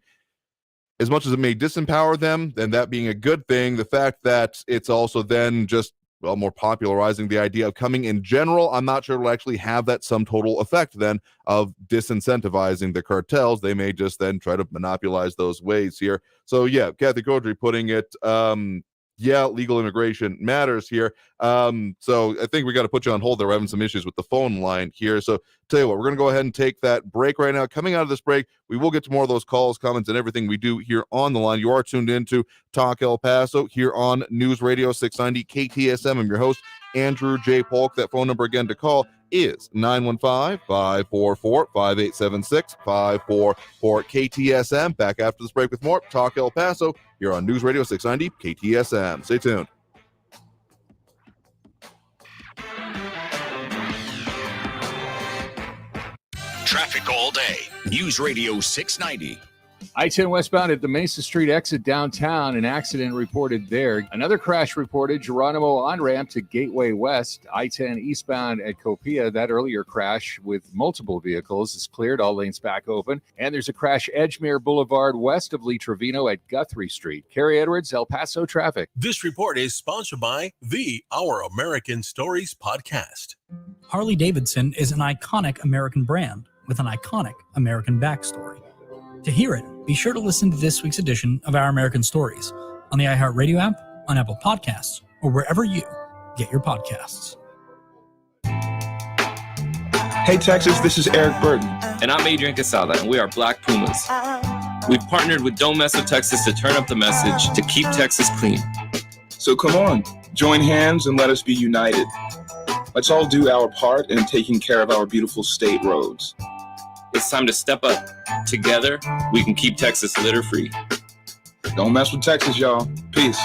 Speaker 6: As much as it may disempower them, and that being a good thing, the fact that it's also then just, well, more popularizing the idea of coming in general, I'm not sure it'll actually have that sum total effect then of disincentivizing the cartels. They may just then try to monopolize those ways here. So yeah, Kathy Kodry putting it, yeah, legal immigration matters here. So I think we got to put you on hold there. We're having some issues with the phone line here. So tell you what, we're going to go ahead and take that break right now. Coming out of this break, we will get to more of those calls, comments, and everything we do here on the line. You are tuned into Talk El Paso here on News Radio 690 KTSM. I'm your host, Andrew J. Polk. That phone number again to call, is 915-544-5876, 544-KTSM. Back after this break with more Talk El Paso here on News Radio 690 KTSM. Stay tuned.
Speaker 7: Traffic all day. News Radio 690.
Speaker 16: I-10 westbound at the Mesa Street exit downtown, an accident reported there. Another crash reported Geronimo on-ramp to Gateway West. I-10 eastbound at Copia, that earlier crash with multiple vehicles is cleared, all lanes back open. And there's a crash Edgemere Boulevard west of Lee Trevino at Guthrie Street. Carrie Edwards, El Paso traffic.
Speaker 14: This report is sponsored by the Our American Stories podcast.
Speaker 23: Harley-Davidson is an iconic American brand with an iconic American backstory. To hear it, be sure to listen to this week's edition of Our American Stories on the iHeartRadio app, on Apple Podcasts, or wherever you get your podcasts.
Speaker 15: Hey Texas, this is Eric Burton.
Speaker 18: And I'm Adrian Casada, and we are Black Pumas. We've partnered with Don't Mess with Texas to turn up the message to keep Texas clean.
Speaker 15: So come on, join hands and let us be united. Let's all do our part in taking care of our beautiful state roads.
Speaker 18: It's time to step up. Together, we can keep Texas litter-free.
Speaker 15: Don't mess with Texas, y'all. Peace.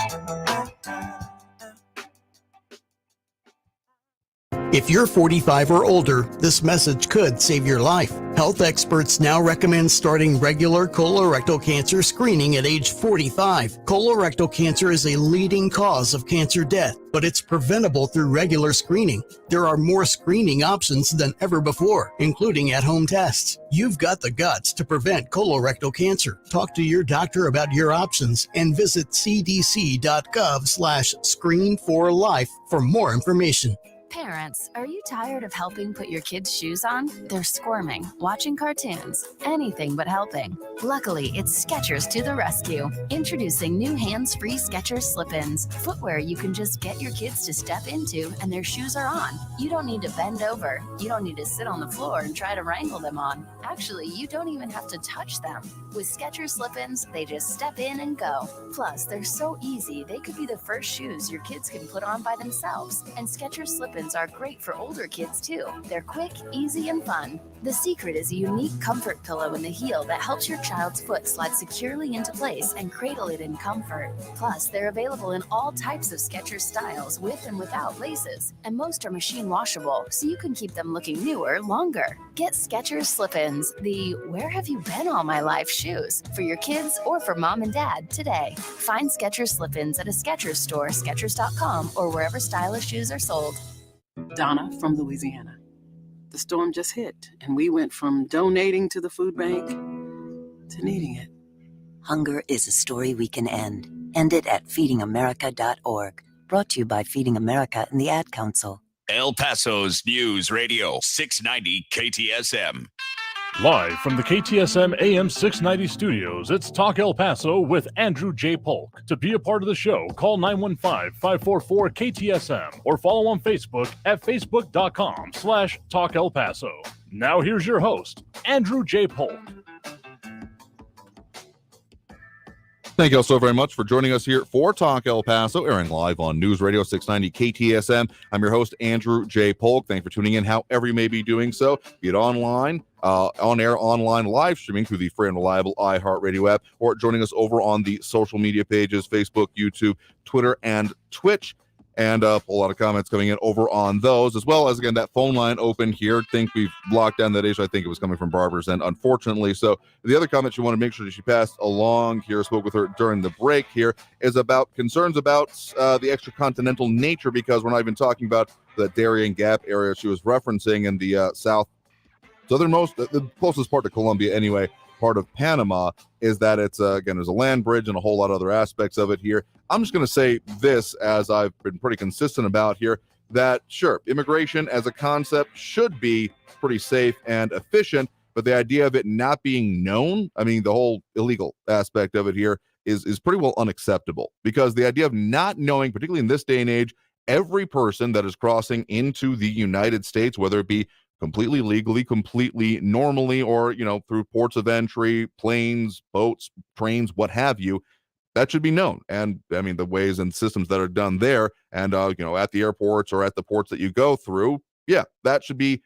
Speaker 19: If you're 45 or older, this message could save your life. Health experts now recommend starting regular colorectal cancer screening at age 45. Colorectal cancer is a leading cause of cancer death, but it's preventable through regular screening. There are more screening options than ever before, including at-home tests. You've got the guts to prevent colorectal cancer. Talk to your doctor about your options and visit cdc.gov/screen4life for more information.
Speaker 20: Parents, are you tired of helping put your kids' shoes on? They're squirming, watching cartoons, anything but helping. Luckily, it's Skechers to the rescue. Introducing new hands-free Skechers slip-ins. Footwear you can just get your kids to step into and their shoes are on. You don't need to bend over. You don't need to sit on the floor and try to wrangle them on. Actually, you don't even have to touch them. With Skechers slip-ins, they just step in and go. Plus, they're so easy, they could be the first shoes your kids can put on by themselves. And Skechers slip-ins are great for older kids too. They're quick, easy, and fun. The secret is a unique comfort pillow in the heel that helps your child's foot slide securely into place and cradle it in comfort. Plus, they're available in all types of Skechers styles with and without laces. And most are machine washable, so you can keep them looking newer longer. Get Skechers slip-ins, the "where have you been all my life" shoes, for your kids or for mom and dad today. Find Skechers slip-ins at a Skechers store, Skechers.com, or wherever stylish shoes are sold.
Speaker 21: Donna from Louisiana. The storm just hit, and we went from donating to the food bank to needing it.
Speaker 22: Hunger is a story we can end. End it at feedingamerica.org. Brought to you by Feeding America and the Ad Council.
Speaker 7: El Paso's News Radio 690 KTSM.
Speaker 17: Live from the KTSM AM 690 studios, it's Talk El Paso with Andrew J. Polk. To be a part of the show, call 915-544-KTSM or follow on Facebook at facebook.com/Talk El Paso. Now here's your host, Andrew J. Polk.
Speaker 6: Thank you all so very much for joining us here for Talk El Paso, airing live on News Radio 690 KTSM. I'm your host, Andrew J. Polk. Thanks for tuning in, however you may be doing so, be it online, on-air, online, live streaming through the free and reliable iHeartRadio app, or joining us over on the social media pages, Facebook, YouTube, Twitter, and Twitch. And a whole lot of comments coming in over on those, as well as, again, that phone line open here. I think we've locked down that issue. I think it was coming from Barbara's end, unfortunately. So the other comment she wanted to make sure that she passed along here, spoke with her during the break here, is about concerns about the extracontinental nature, because we're not even talking about the Darien Gap area she was referencing in the southernmost, the closest part to Colombia anyway, part of Panama, is that it's, again, there's a land bridge and a whole lot of other aspects of it here. I'm just going to say this, as I've been pretty consistent about here, that sure, immigration as a concept should be pretty safe and efficient, but the idea of it not being known, I mean, the whole illegal aspect of it here is pretty well unacceptable, because the idea of not knowing, particularly in this day and age, every person that is crossing into the United States, whether it be completely legally, completely normally, or, through ports of entry, planes, boats, trains, what have you, that should be known. And I mean, the ways and systems that are done there, and at the airports or at the ports that you go through, yeah, that should be,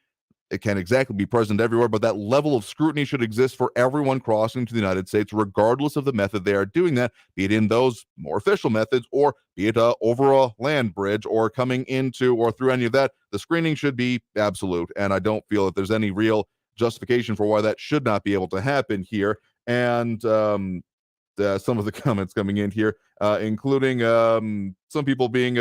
Speaker 6: it can't exactly be present everywhere, but that level of scrutiny should exist for everyone crossing to the United States, regardless of the method they are doing that, be it in those more official methods or be it over a land bridge or coming into or through any of that. The screening should be absolute, and I don't feel that there's any real justification for why that should not be able to happen here. And some of the comments coming in here, including some people being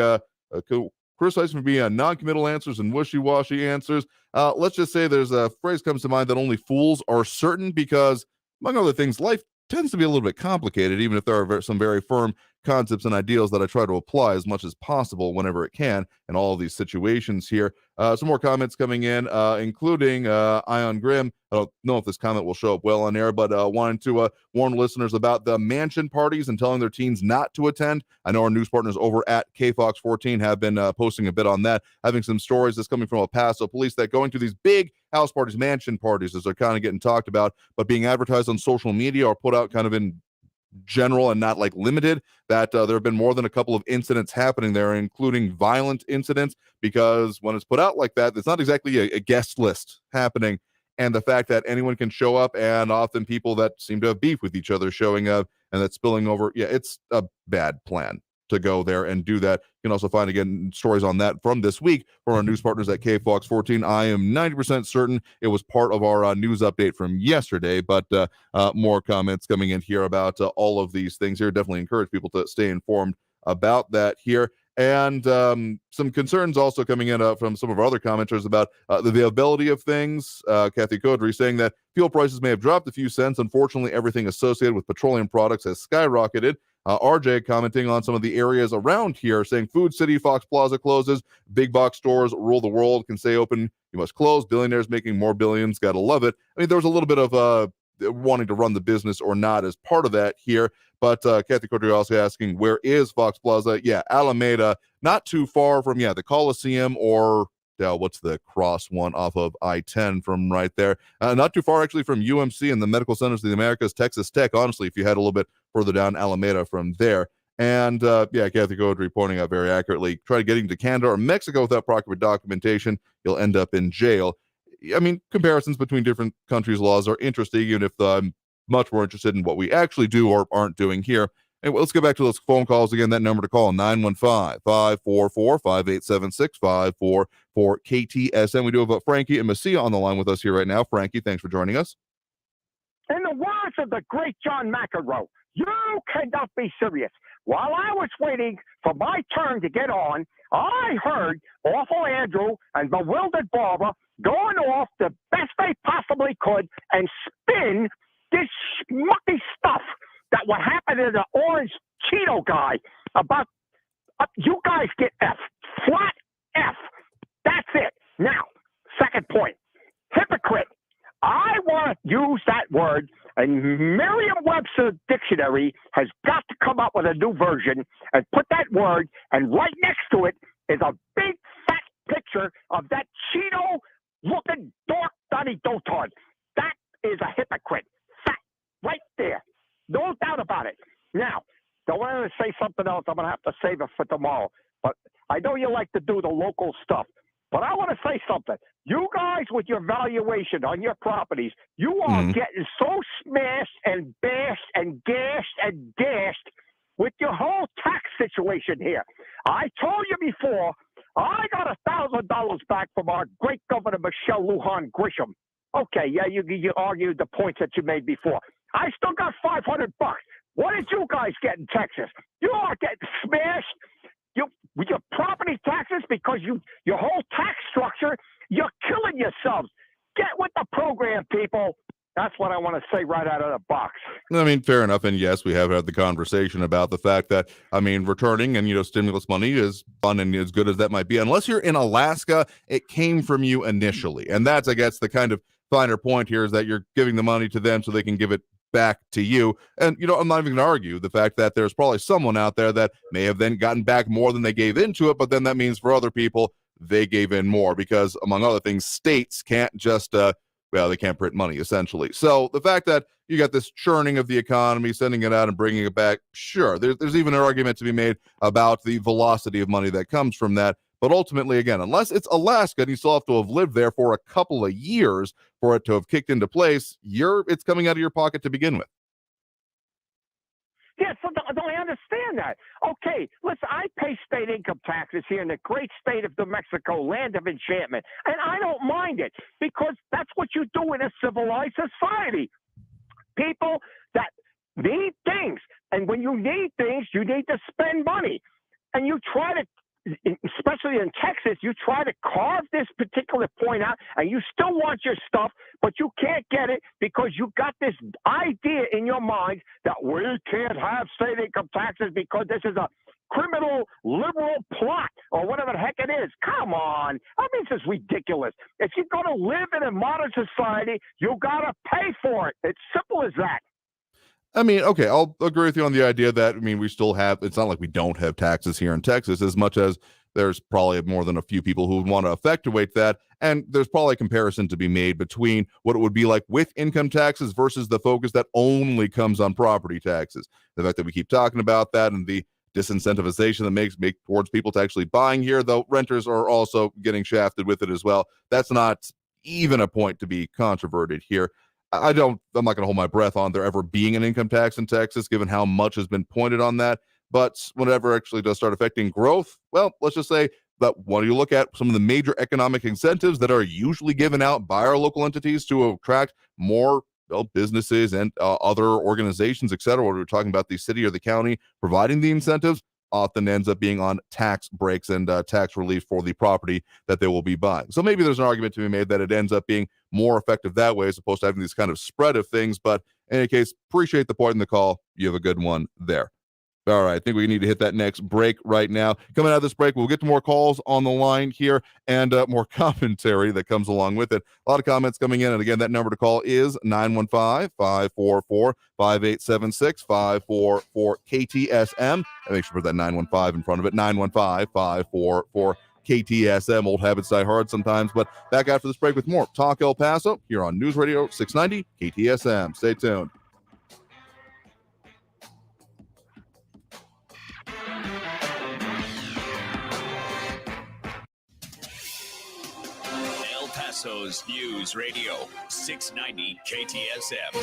Speaker 6: criticized for being non-committal answers and wishy-washy answers. Let's just say there's a phrase comes to mind that only fools are certain, because, among other things, life tends to be a little bit complicated, even if there are some very firm concepts and ideals that I try to apply as much as possible whenever it can in all of these situations here. Some more comments coming in, including Ion Grimm. I don't know if this comment will show up well on air, but wanting to warn listeners about the mansion parties and telling their teens not to attend. I know our news partners over at KFOX 14 have been posting a bit on that, having some stories that's coming from El Paso police that going to these big house parties, mansion parties, as they're kind of getting talked about, but being advertised on social media or put out kind of in general and not like limited, that there have been more than a couple of incidents happening there, including violent incidents, because when it's put out like that, it's not exactly a guest list happening. And the fact that anyone can show up, and often people that seem to have beef with each other showing up, and that's spilling over. Yeah, it's a bad plan to go there and do that. You can also find, again, stories on that from this week from our news partners at KFOX 14. I am 90% certain it was part of our news update from yesterday, but more comments coming in here about all of these things here. Definitely encourage people to stay informed about that here. And some concerns also coming in from some of our other commenters about the availability of things. Kathy Kodry saying that fuel prices may have dropped a few cents. Unfortunately, everything associated with petroleum products has skyrocketed. RJ commenting on some of the areas around here, saying Food City, Fox Plaza closes, big box stores rule the world, can stay open, you must close, billionaires making more billions, gotta love it. I mean, there was a little bit of wanting to run the business or not as part of that here. But Kathy Cordry also asking, where is Fox Plaza? Yeah, Alameda, not too far from, the Coliseum, or what's the cross one off of I-10 from right there? Not too far, actually, from UMC and the Medical Centers of the Americas, Texas Tech, honestly, if you had a little bit further down Alameda from there. And Kathy Cordry pointing out very accurately, try getting to Canada or Mexico without proper documentation, you'll end up in jail. I mean, comparisons between different countries' laws are interesting, even if I'm much more interested in what we actually do or aren't doing here. Anyway, let's get back to those phone calls again. That number to call, 915-544-5876, 544-KTSM. We do have Frankie and Messia on the line with us here right now. Frankie, thanks for joining us.
Speaker 1: In the words of the great John McEnroe, you cannot be serious. While I was waiting for my turn to get on, I heard Awful Andrew and Bewildered Barbara going off the best they possibly could and spin this schmucky stuff that what happened to the orange Cheeto guy about you guys get F. Flat F. That's it. Now, second point. Hypocrite. I want to use that word, and Merriam-Webster Dictionary has got to come up with a new version and put that word, and right next to it is a big fat picture of that Cheeto-looking dork Donny Dotard. That is a hypocrite. Fat. Right there. No doubt about it. Now, I wanted to say something else. I'm going to have to save it for tomorrow. But I know you like to do the local stuff. But I want to say something. You guys, with your valuation on your properties, you are getting so smashed and bashed and gashed and gashed with your whole tax situation here. I told you before, I got $1,000 back from our great Governor Michelle Lujan Grisham. Okay, yeah, you argued the points that you made before. I still got $500. What did you guys get in Texas? You are getting smashed. With your property taxes, because your whole tax structure, you're killing yourselves. Get with the program, people. That's what I want to say right out of the box.
Speaker 6: I mean, fair enough. And yes, we have had the conversation about the fact that, I mean, returning and, stimulus money is fun and as good as that might be. Unless you're in Alaska, it came from you initially. And that's, I guess, the kind of finer point here is that you're giving the money to them so they can give it back to you. And I'm not even going to argue the fact that there's probably someone out there that may have then gotten back more than they gave into it, but then that means for other people they gave in more, because among other things, states can't just they can't print money essentially. So the fact that you got this churning of the economy, sending it out and bringing it back, sure, there's even an argument to be made about the velocity of money that comes from that. But ultimately, again, unless it's Alaska and you still have to have lived there for a couple of years for it to have kicked into place, it's coming out of your pocket to begin with.
Speaker 1: Yeah, so don't I understand that? Okay, listen, I pay state income taxes here in the great state of New Mexico, land of enchantment, and I don't mind it because that's what you do in a civilized society. People that need things, and when you need things, you need to spend money, and you try to, especially in Texas, you try to carve this particular point out, and you still want your stuff, but you can't get it because you got this idea in your mind that we can't have state income taxes because this is a criminal liberal plot or whatever the heck it is. Come on. I mean, this is ridiculous. If you're going to live in a modern society, you got to pay for it. It's simple as that.
Speaker 6: I mean, okay, I'll agree with you on the idea that, I mean, we still have, it's not like we don't have taxes here in Texas, as much as there's probably more than a few people who would want to effectuate that. And there's probably a comparison to be made between what it would be like with income taxes versus the focus that only comes on property taxes. The fact that we keep talking about that and the disincentivization that makes towards people to actually buying here, though renters are also getting shafted with it as well. That's not even a point to be controverted here. I'm not going to hold my breath on there ever being an income tax in Texas, given how much has been pointed on that. But whenever it actually does start affecting growth, well, let's just say that when you look at some of the major economic incentives that are usually given out by our local entities to attract more businesses and other organizations, et cetera, when we're talking about the city or the county providing the incentives, often ends up being on tax breaks and tax relief for the property that they will be buying. So maybe there's an argument to be made that it ends up being more effective that way as opposed to having this kind of spread of things. But in any case, appreciate the point in the call. You have a good one there. All right, I think we need to hit that next break right now. Coming out of this break, we'll get to more calls on the line here and more commentary that comes along with it. A lot of comments coming in. And again, that number to call is 915-544-5876, 544 KTSM. And make sure to put that 915 in front of it, 915-544 KTSM. Old habits die hard sometimes, but back after this break with more Talk El Paso here on News Radio 690 KTSM. Stay tuned.
Speaker 7: El Paso's News Radio 690 KTSM.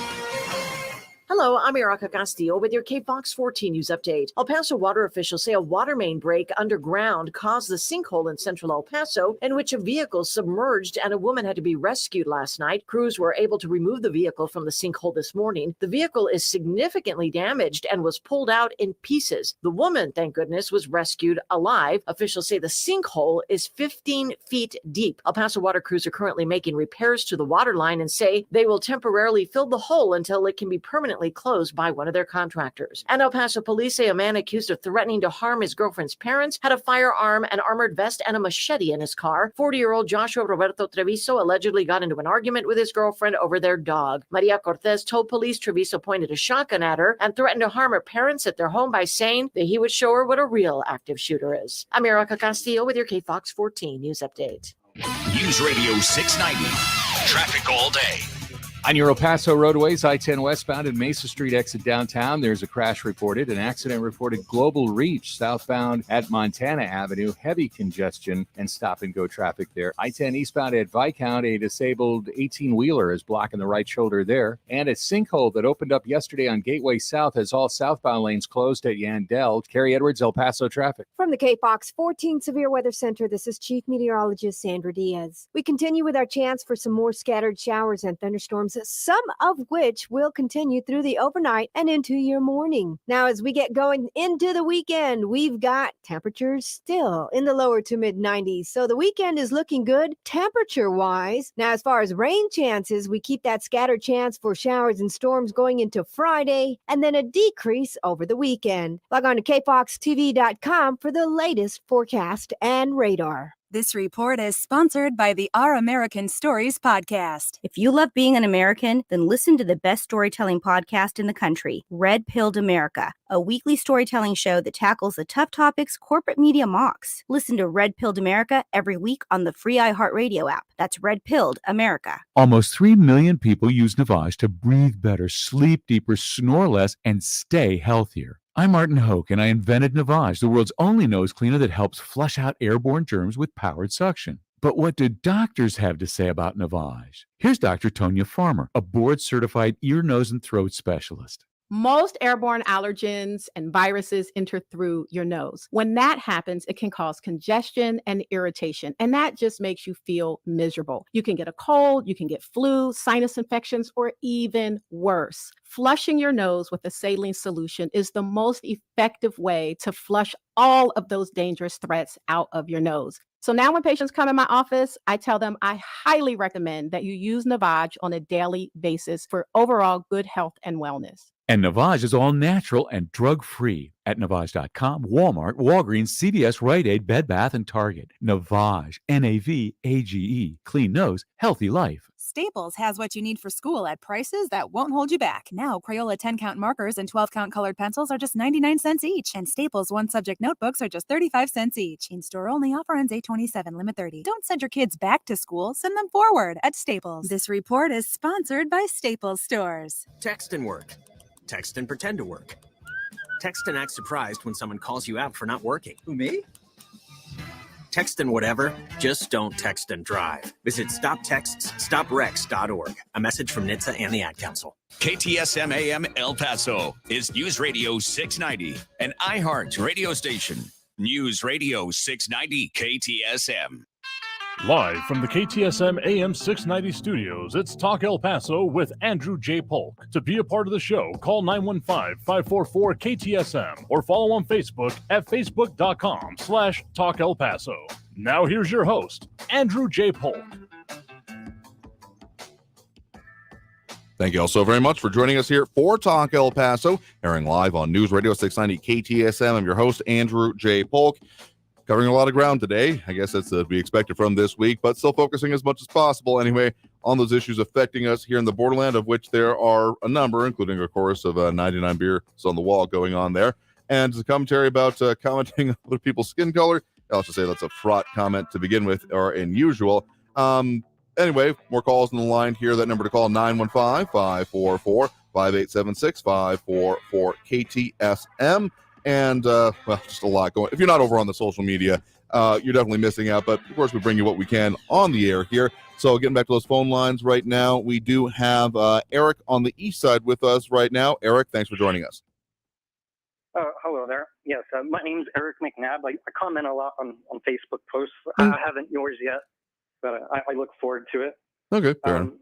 Speaker 2: Hello, I'm Erica Castillo with your KFOX 14 News Update. El Paso water officials say a water main break underground caused the sinkhole in central El Paso, in which a vehicle submerged and a woman had to be rescued last night. Crews were able to remove the vehicle from the sinkhole this morning. The vehicle is significantly damaged and was pulled out in pieces. The woman, thank goodness, was rescued alive. Officials say the sinkhole is 15 feet deep. El Paso water crews are currently making repairs to the water line and say they will temporarily fill the hole until it can be permanently closed by one of their contractors. And El Paso police say a man accused of threatening to harm his girlfriend's parents had a firearm, an armored vest, and a machete in his car. 40-year-old Joshua Roberto Treviso allegedly got into an argument with his girlfriend over their dog. Maria Cortez told police Treviso pointed a shotgun at her and threatened to harm her parents at their home by saying that he would show her what a real active shooter is. I'm Erica Castillo with your KFOX 14 News Update.
Speaker 7: News Radio 690. Traffic all day.
Speaker 16: On your El Paso roadways, I-10 westbound and Mesa Street exit downtown, there's a crash reported. An accident reported Global Reach southbound at Montana Avenue. Heavy congestion and stop-and-go traffic there. I-10 eastbound at Viscount, a disabled 18-wheeler is blocking the right shoulder there. And a sinkhole that opened up yesterday on Gateway South has all southbound lanes closed at Yandell. Carrie Edwards, El Paso traffic.
Speaker 3: From the KFOX 14 Severe Weather Center, this is Chief Meteorologist Sandra Diaz. We continue with our chance for some more scattered showers and thunderstorms, some of which will continue through the overnight and into your morning. Now, as we get going into the weekend, we've got temperatures still in the lower to mid 90s. So the weekend is looking good temperature-wise. Now, as far as rain chances, we keep that scattered chance for showers and storms going into Friday, and then a decrease over the weekend. Log on to kfoxtv.com for the latest forecast and radar.
Speaker 4: This report is sponsored by the Our American Stories podcast. If you love being an American, then listen to the best storytelling podcast in the country, Red Pilled America, a weekly storytelling show that tackles the tough topics corporate media mocks. Listen to Red Pilled America every week on the free iHeartRadio app. That's Red Pilled America.
Speaker 11: Almost 3 million people use Navage to breathe better, sleep deeper, snore less, and stay healthier. I'm Martin Hoke, and I invented Navage, the world's only nose cleaner that helps flush out airborne germs with powered suction. But what do doctors have to say about Navage? Here's Dr. Tonya Farmer, a board-certified ear, nose, and throat specialist.
Speaker 12: Most airborne allergens and viruses enter through your nose. When that happens, it can cause congestion and irritation, and that just makes you feel miserable. You can get a cold, you can get flu, sinus infections, or even worse. Flushing your nose with a saline solution is the most effective way to flush all of those dangerous threats out of your nose. So now when patients come in my office, I tell them I highly recommend that you use Navage on a daily basis for overall good health and wellness.
Speaker 11: And Navage is all natural and drug-free at Navage.com, Walmart, Walgreens, CVS, Rite Aid, Bed Bath, and Target. Navage, N-A-V-A-G-E. Clean nose, healthy life.
Speaker 8: Staples has what you need for school at prices that won't hold you back. Now, Crayola 10-count markers and 12-count colored pencils are just 99 cents each. And Staples 1-subject notebooks are just 35 cents each. In-store only. Offer ends 8/27, limit 30. Don't send your kids back to school. Send them forward at Staples. This report is sponsored by Staples Stores.
Speaker 9: Text and work. Text and pretend to work. Text and act surprised when someone calls you out for not working. Who, me? Text and whatever, just don't text and drive. Visit StopTextsStopWrecks.org. A message from NHTSA and the Ad Council.
Speaker 7: KTSM AM El Paso is News Radio 690, an iHeart radio station. News Radio 690 KTSM.
Speaker 17: Live from the KTSM AM 690 studios, it's Talk El Paso with Andrew J. Polk. To be a part of the show, call 915-544-KTSM or follow on Facebook at facebook.com/Talk El Paso. Now here's your host, Andrew J. Polk.
Speaker 6: Thank you all so very much for joining us here for Talk El Paso, airing live on News Radio 690 KTSM. I'm your host, Andrew J. Polk. Covering a lot of ground today. I guess that's to be expected from this week, but still focusing as much as possible anyway on those issues affecting us here in the Borderland, of which there are a number, including a chorus of 99 beers on the wall going on there. And a commentary about commenting on other people's skin color. I'll just say that's a fraught comment to begin with, or unusual. Anyway, more calls on the line here. That number to call, 915-544-5876, 544-KTSM. And, well, just a lot going. If you're not over on the social media, you're definitely missing out. But, of course, we bring you what we can on the air here. So, getting back to those phone lines right now, we do have Eric on the east side with us right now. Eric, thanks for joining us.
Speaker 10: Hello there. Yes, my name's Eric McNabb. I comment a lot on Facebook posts. I haven't yours yet, but I look forward to it.
Speaker 6: Okay, fair enough.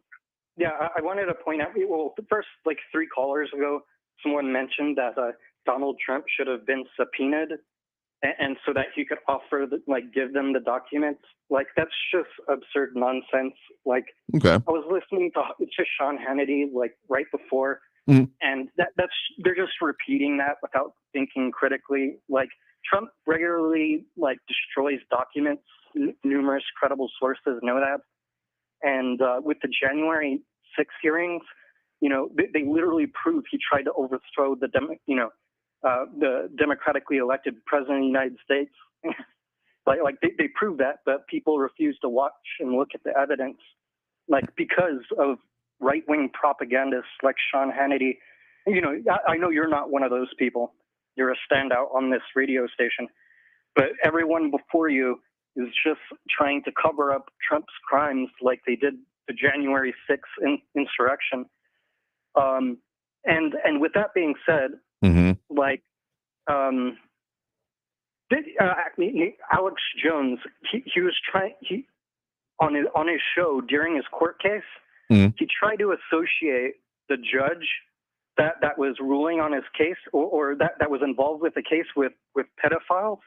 Speaker 10: Yeah, I wanted to point out, well, the first, 3 callers ago, someone mentioned that Donald Trump should have been subpoenaed, and so that he could offer, give them the documents. That's just absurd nonsense.
Speaker 6: Okay.
Speaker 10: I was listening to Sean Hannity, right before, and that's they're just repeating that without thinking critically. Trump regularly, destroys documents. Numerous credible sources know that. And with the January 6th hearings, they literally prove he tried to overthrow the democratically elected president of the United States. They prove that, but people refuse to watch and look at the evidence, because of right-wing propagandists like Sean Hannity. I know you're not one of those people. You're a standout on this radio station, but everyone before you is just trying to cover up Trump's crimes like they did the January 6th insurrection. And with that being said, Alex Jones, he was on his show during his court case, he tried to associate the judge that was ruling on his case or that was involved with the case with pedophiles,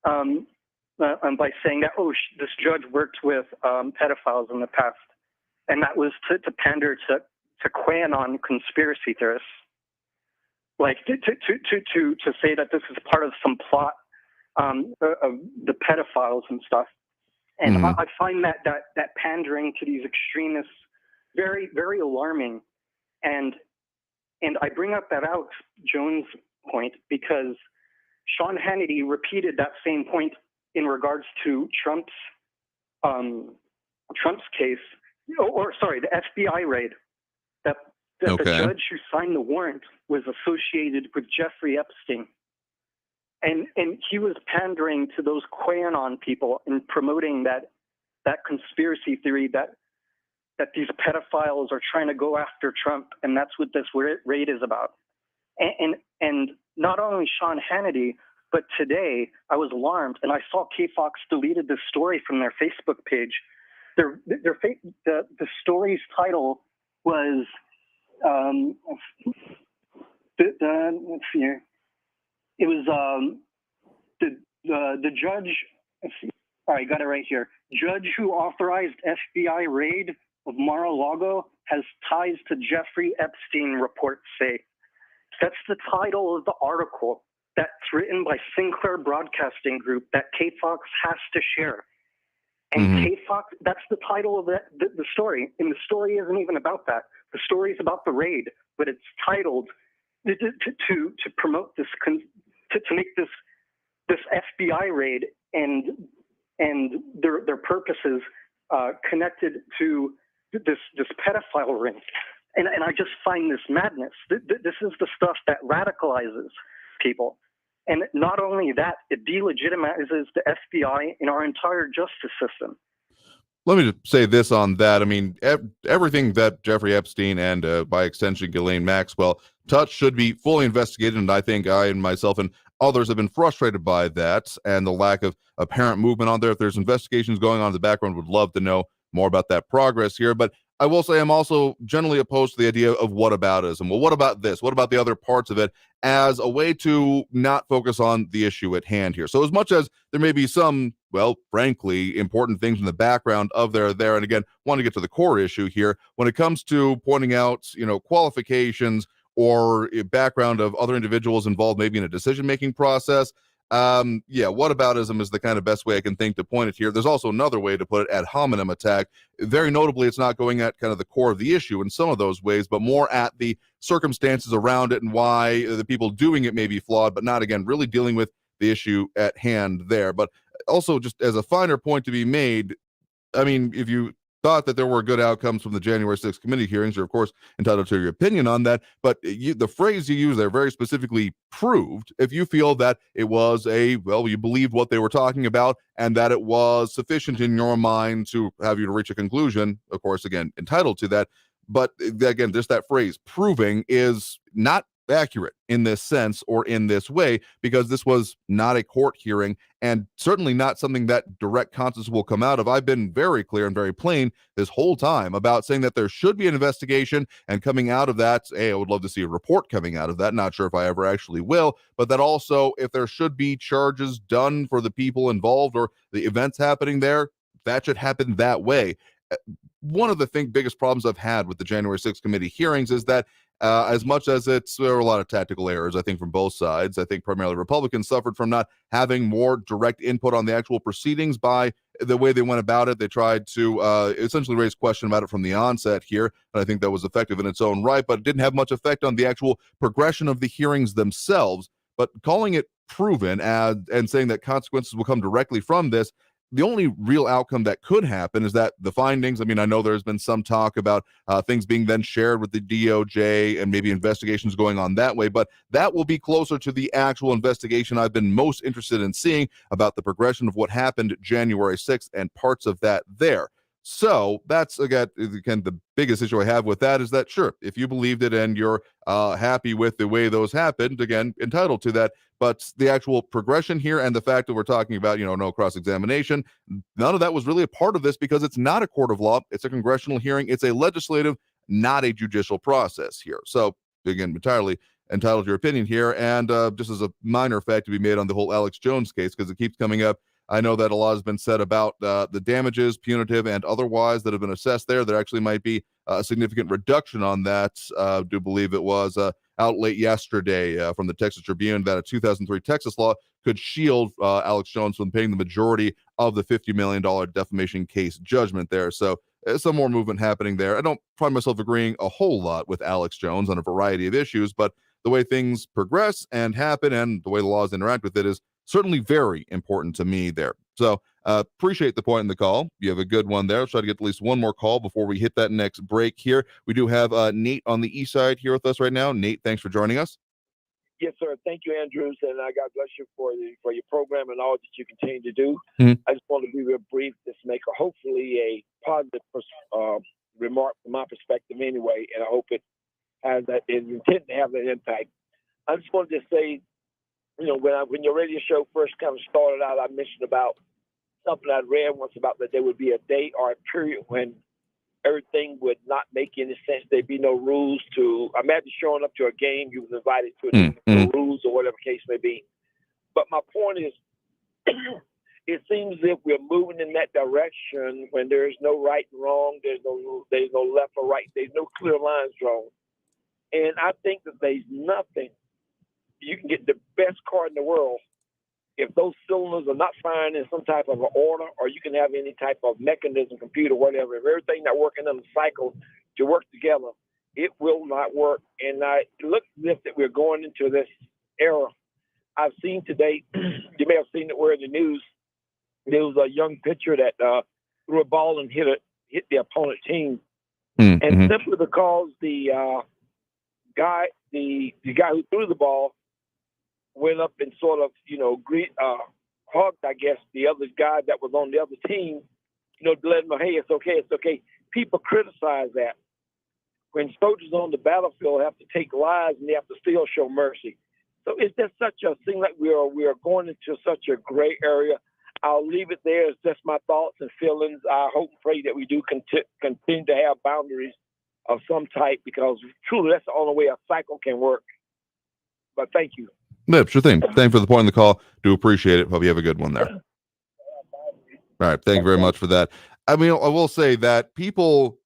Speaker 10: and by saying that, this judge worked with pedophiles in the past, and that was to pander to QAnon conspiracy theorists, to say that this is part of some plot of the pedophiles and stuff. And I find that pandering to these extremists very, very alarming. And I bring up that Alex Jones point because Sean Hannity repeated that same point in regards to Trump's case, the FBI raid that that the judge who signed the warrant was associated with Jeffrey Epstein. And he was pandering to those QAnon people and promoting that conspiracy theory that these pedophiles are trying to go after Trump, and that's what this raid is about. And not only Sean Hannity, but today I was alarmed, and I saw KFOX deleted this story from their Facebook page. The story's title was let's see here. It was the judge. Let's see. All right, got it right here. Judge who authorized FBI raid of Mar-a-Lago has ties to Jeffrey Epstein, reports say. That's the title of the article that's written by Sinclair Broadcasting Group that KFOX has to share. And KFOX, that's the title of the story. And the story isn't even about that. The story is about the raid, but it's titled to promote this, to make this FBI raid and their purposes connected to this pedophile ring. And I just find this madness. This is the stuff that radicalizes people. And not only that, it delegitimizes the FBI and our entire justice system.
Speaker 6: Let me just say this on that. I mean, everything that Jeffrey Epstein and by extension Ghislaine Maxwell touched should be fully investigated. And I think I and myself and others have been frustrated by that and the lack of apparent movement on there. If there's investigations going on in the background, would love to know more about that progress here. But I will say I'm also generally opposed to the idea of whataboutism. Well, what about this? What about the other parts of it as a way to not focus on the issue at hand here? So as much as there may be some, well, frankly, important things in the background of there, and again, want to get to the core issue here, when it comes to pointing out, qualifications or a background of other individuals involved maybe in a decision-making process, whataboutism is the kind of best way I can think to point it here. There's also another way to put it, ad hominem attack. Very notably, it's not going at kind of the core of the issue in some of those ways, but more at the circumstances around it and why the people doing it may be flawed, but not, again, really dealing with the issue at hand there. But also, just as a finer point to be made, I mean, if you thought that there were good outcomes from the January 6th committee hearings, you're of course entitled to your opinion on that, but the phrase you use there very specifically proved if you feel that it was you believed what they were talking about and that it was sufficient in your mind to have you to reach a conclusion, of course, again, entitled to that. But again, just that phrase proving is not accurate in this sense or in this way, because this was not a court hearing and certainly not something that direct consequences will come out of. I've been very clear and very plain this whole time about saying that there should be an investigation, and coming out of that, I would love to see a report coming out of that. Not sure if I ever actually will, but that also if there should be charges done for the people involved or the events happening there, that should happen that way. One of the biggest problems I've had with the January 6th committee hearings is that as much as there were a lot of tactical errors, I think, from both sides. I think primarily Republicans suffered from not having more direct input on the actual proceedings by the way they went about it. They tried to essentially raise question about it from the onset here, and I think that was effective in its own right, but it didn't have much effect on the actual progression of the hearings themselves. But calling it proven and saying that consequences will come directly from this, the only real outcome that could happen is that the findings, I mean, I know there's been some talk about things being then shared with the DOJ and maybe investigations going on that way, but that will be closer to the actual investigation I've been most interested in seeing about the progression of what happened January 6th and parts of that there. So that's, again, the biggest issue I have with that is that, sure, if you believed it and you're happy with the way those happened, again, entitled to that. But the actual progression here and the fact that we're talking about, no cross-examination, none of that was really a part of this because it's not a court of law. It's a congressional hearing. It's a legislative, not a judicial process here. So, again, entirely entitled to your opinion here. And just as a minor fact to be made on the whole Alex Jones case, because it keeps coming up, I know that a lot has been said about the damages, punitive and otherwise, that have been assessed there. There actually might be a significant reduction on that. I do believe it was out late yesterday from the Texas Tribune that a 2003 Texas law could shield Alex Jones from paying the majority of the $50 million defamation case judgment there. So some more movement happening there. I don't find myself agreeing a whole lot with Alex Jones on a variety of issues, but the way things progress and happen and the way the laws interact with it is certainly very important to me there. So Appreciate the point in the call. You have a good one there. Let's try to get at least one more call before we hit that next break here. We do have Nate on the east side here with us right now. Nate, thanks for joining us.
Speaker 5: Yes, sir. Thank you, Andrews, and God bless you for your program and all that you continue to do.
Speaker 6: Mm-hmm.
Speaker 5: I just want to be real brief. Just make hopefully a positive remark from my perspective, anyway, and I hope it has that. It intended to have that impact. I just wanted to say, when your radio show first kind of started out, I mentioned about something I'd read once about that there would be a day or a period when everything would not make any sense. There'd be no rules to imagine showing up to a game. You was invited to no rules or whatever case may be. But my point is, it seems as if we're moving in that direction when there is no right and wrong. There's no left or right. There's no clear lines drawn. And I think that there's nothing. You can get the best car in the world. If those cylinders are not firing in some type of an order, or you can have any type of mechanism, computer, whatever, if everything not working in the cycle to work together, it will not work. And it looks as if that we're going into this era. I've seen today, you may have seen it where in the news, there was a young pitcher that threw a ball and hit the opponent team.
Speaker 6: Mm-hmm.
Speaker 5: And simply because the guy who threw the ball went up and sort of, hugged, I guess, the other guy that was on the other team, to let him know, hey, it's okay. People criticize that. When soldiers on the battlefield have to take lives and they have to still show mercy. So it's just such a thing like we are going into such a gray area. I'll leave it there. It's just my thoughts and feelings. I hope and pray that we do continue to have boundaries of some type, because truly that's the only way a cycle can work. But thank you.
Speaker 6: Yeah, sure thing. Thanks for the point in the call. Do appreciate it. Hope you have a good one there. All right. Thank you very much for that. I mean, I will say that people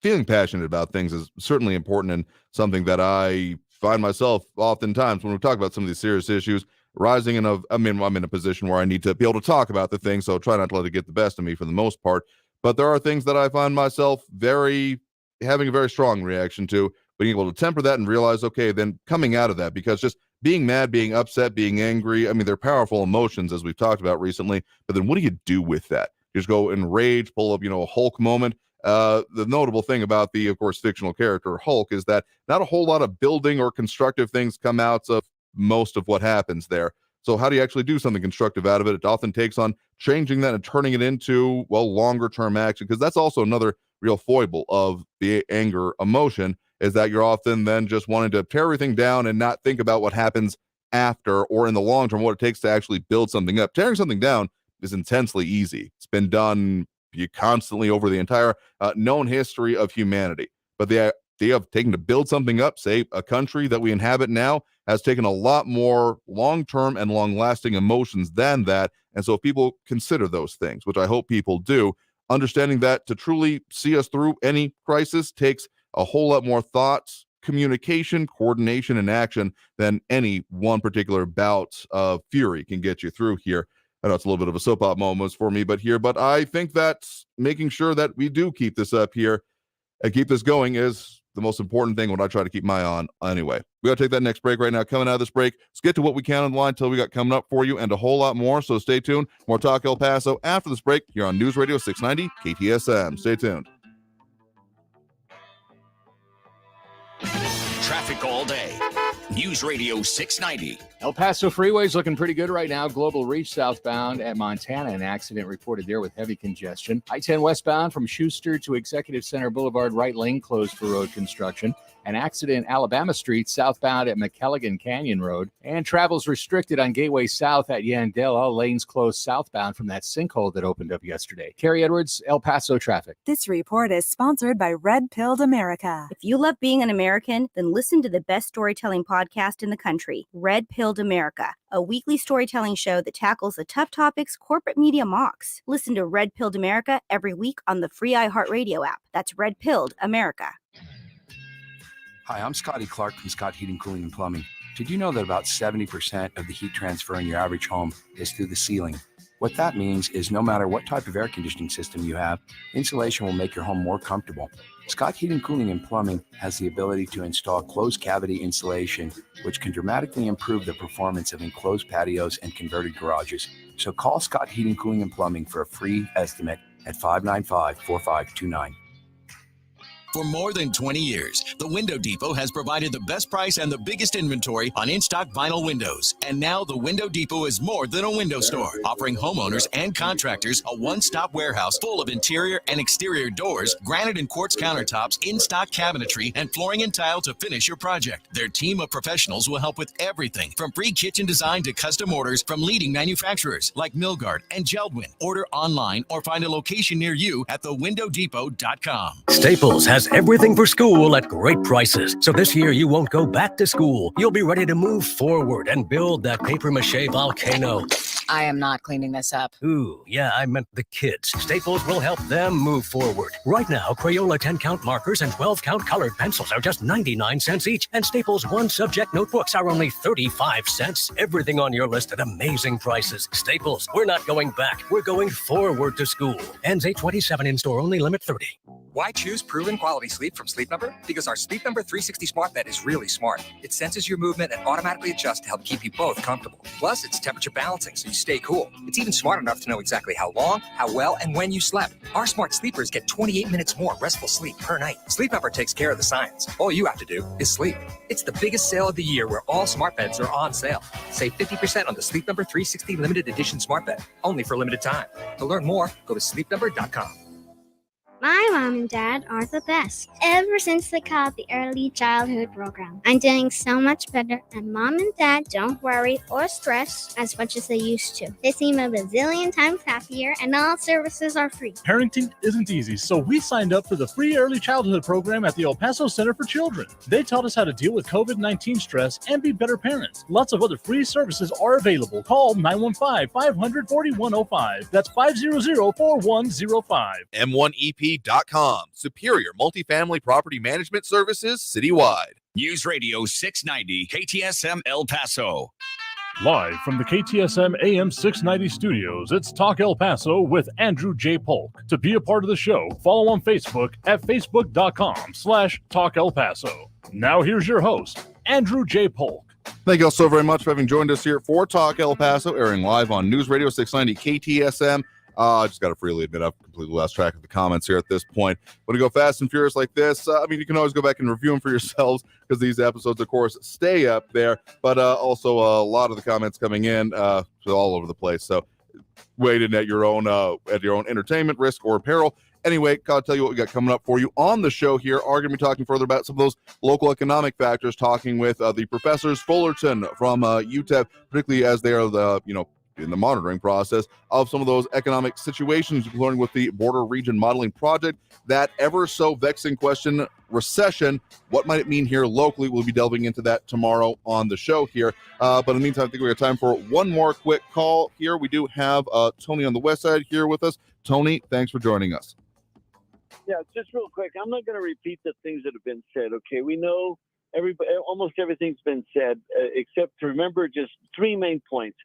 Speaker 6: feeling passionate about things is certainly important, and something that I find myself oftentimes when we talk about some of these serious issues rising I'm in a position where I need to be able to talk about the thing. So try not to let it get the best of me for the most part. But there are things that I find myself having a very strong reaction to, being able to temper that and realize, okay, then coming out of that, because just being mad, being upset, being angry, I mean, they're powerful emotions, as we've talked about recently, but then what do you do with that? You just go in rage, pull up, a Hulk moment. The notable thing about the, of course, fictional character Hulk is that not a whole lot of building or constructive things come out of most of what happens there. So how do you actually do something constructive out of it? It often takes on changing that and turning it into, longer term action, because that's also another real foible of the anger emotion, is that you're often then just wanting to tear everything down and not think about what happens after or in the long term, what it takes to actually build something up. Tearing something down is intensely easy. It's been done constantly over the entire known history of humanity. But the idea of taking to build something up, say a country that we inhabit now, has taken a lot more long-term and long-lasting emotions than that. And so if people consider those things, which I hope people do, understanding that to truly see us through any crisis takes a whole lot more thoughts, communication, coordination, and action than any one particular bout of fury can get you through here. I know it's a little bit of a soap opera moment for me, but I think that making sure that we do keep this up here and keep this going is the most important thing, what I try to keep my eye on anyway. We got to take that next break right now. Coming out of this break, let's get to what we can on the line until we got coming up for you, and a whole lot more. So stay tuned. More Talk El Paso after this break here on News Radio 690 KTSM. Stay tuned.
Speaker 7: Traffic all day. News Radio 690.
Speaker 16: El Paso freeway's looking pretty good right now. Global Reach southbound at Montana, an accident reported there with heavy congestion. I-10 westbound from Schuster to Executive Center Boulevard, right lane closed for road construction. An accident Alabama Street southbound at McKelligan Canyon Road. And travel's restricted on Gateway South at Yandell. All lanes closed southbound from that sinkhole that opened up yesterday. Carrie Edwards, El Paso traffic.
Speaker 8: This report is sponsored by Red Pilled America.
Speaker 4: If you love being an American, then listen to the best storytelling podcast in the country, Red Pilled America, a weekly storytelling show that tackles the tough topics corporate media mocks. Listen to Red Pilled America every week on the free iHeartRadio app. That's Red Pilled America.
Speaker 13: Hi, I'm Scotty Clark from Scott Heating, Cooling, and Plumbing. Did you know that about 70% of the heat transfer in your average home is through the ceiling? What that means is no matter what type of air conditioning system you have, insulation will make your home more comfortable. Scott Heating, Cooling, and Plumbing has the ability to install closed cavity insulation, which can dramatically improve the performance of enclosed patios and converted garages. So call Scott Heating, Cooling, and Plumbing for a free estimate at 595-4529.
Speaker 7: For more than 20 years, the Window Depot has provided the best price and the biggest inventory on in-stock vinyl windows. And now the Window Depot is more than a window store, offering homeowners and contractors a one-stop warehouse full of interior and exterior doors, granite and quartz countertops, in-stock cabinetry, and flooring and tile to finish your project. Their team of professionals will help with everything from free kitchen design to custom orders from leading manufacturers like Milgard and Geldwin. Order online or find a location near you at thewindowdepot.com.
Speaker 14: Staples has everything for school at great prices. So this year you won't go back to school. You'll be ready to move forward and build that papier-mâché volcano.
Speaker 18: I am not cleaning this up.
Speaker 14: Ooh, yeah, I meant the kids. Staples will help them move forward. Right now, Crayola 10-count markers and 12-count colored pencils are just 99 cents each, and Staples 1-subject notebooks are only 35 cents. Everything on your list at amazing prices. Staples, we're not going back. We're going forward to school. Ends 8/27 in-store only, limit 30.
Speaker 23: Why choose proven quality sleep from Sleep Number? Because our Sleep Number 360 smart bed is really smart. It senses your movement and automatically adjusts to help keep you both comfortable. Plus, it's temperature balancing so you stay cool. It's even smart enough to know exactly how long, how well, and when you slept. Our smart sleepers get 28 minutes more restful sleep per night. Sleep Number takes care of the science. All you have to do is sleep. It's the biggest sale of the year where all smart beds are on sale. Save 50% on the Sleep Number 360 limited edition smart bed, only for limited time. To learn more, go to sleepnumber.com.
Speaker 24: My mom and dad are the best. Ever since they called the early childhood program, I'm doing so much better, and mom and dad don't worry or stress as much as they used to. They seem a bazillion times happier, and all services are free.
Speaker 17: Parenting isn't easy, so we signed up for the free early childhood program at the El Paso Center for Children. They taught us how to deal with COVID-19 stress and be better parents. Lots of other free services are available. Call 915-500-4105. That's 500-4105.
Speaker 6: M1EP.com. Superior multifamily property management services citywide.
Speaker 7: News Radio 690 KTSM El Paso.
Speaker 17: Live from the KTSM AM 690 studios, it's Talk El Paso with Andrew J. Polk. To be a part of the show, follow on Facebook at facebook.com/Talk El Paso. Now here's your host, Andrew J. Polk.
Speaker 6: Thank you all so very much for having joined us here for Talk El Paso, airing live on News Radio 690 KTSM. I just got to freely admit I've completely lost track of the comments here at this point. When you go fast and furious like this, you can always go back and review them for yourselves because these episodes, of course, stay up there. But also a lot of the comments coming in all over the place. So weighed in at your own entertainment risk or peril. Anyway, gotta tell you what we got coming up for you on the show here. Are going to be talking further about some of those local economic factors, talking with the professors Fullerton from UTEP, particularly as they are in the monitoring process of some of those economic situations, including with the border region modeling project, that ever so vexing question, recession, what might it mean here locally? We'll be delving into that tomorrow on the show here. But in the meantime, I think we have time for one more quick call here. We do have Tony on the west side here with us. Tony, thanks for joining us.
Speaker 25: Yeah, just real quick. I'm not going to repeat the things that have been said, okay? We know almost everything's been said, except to remember just three main points.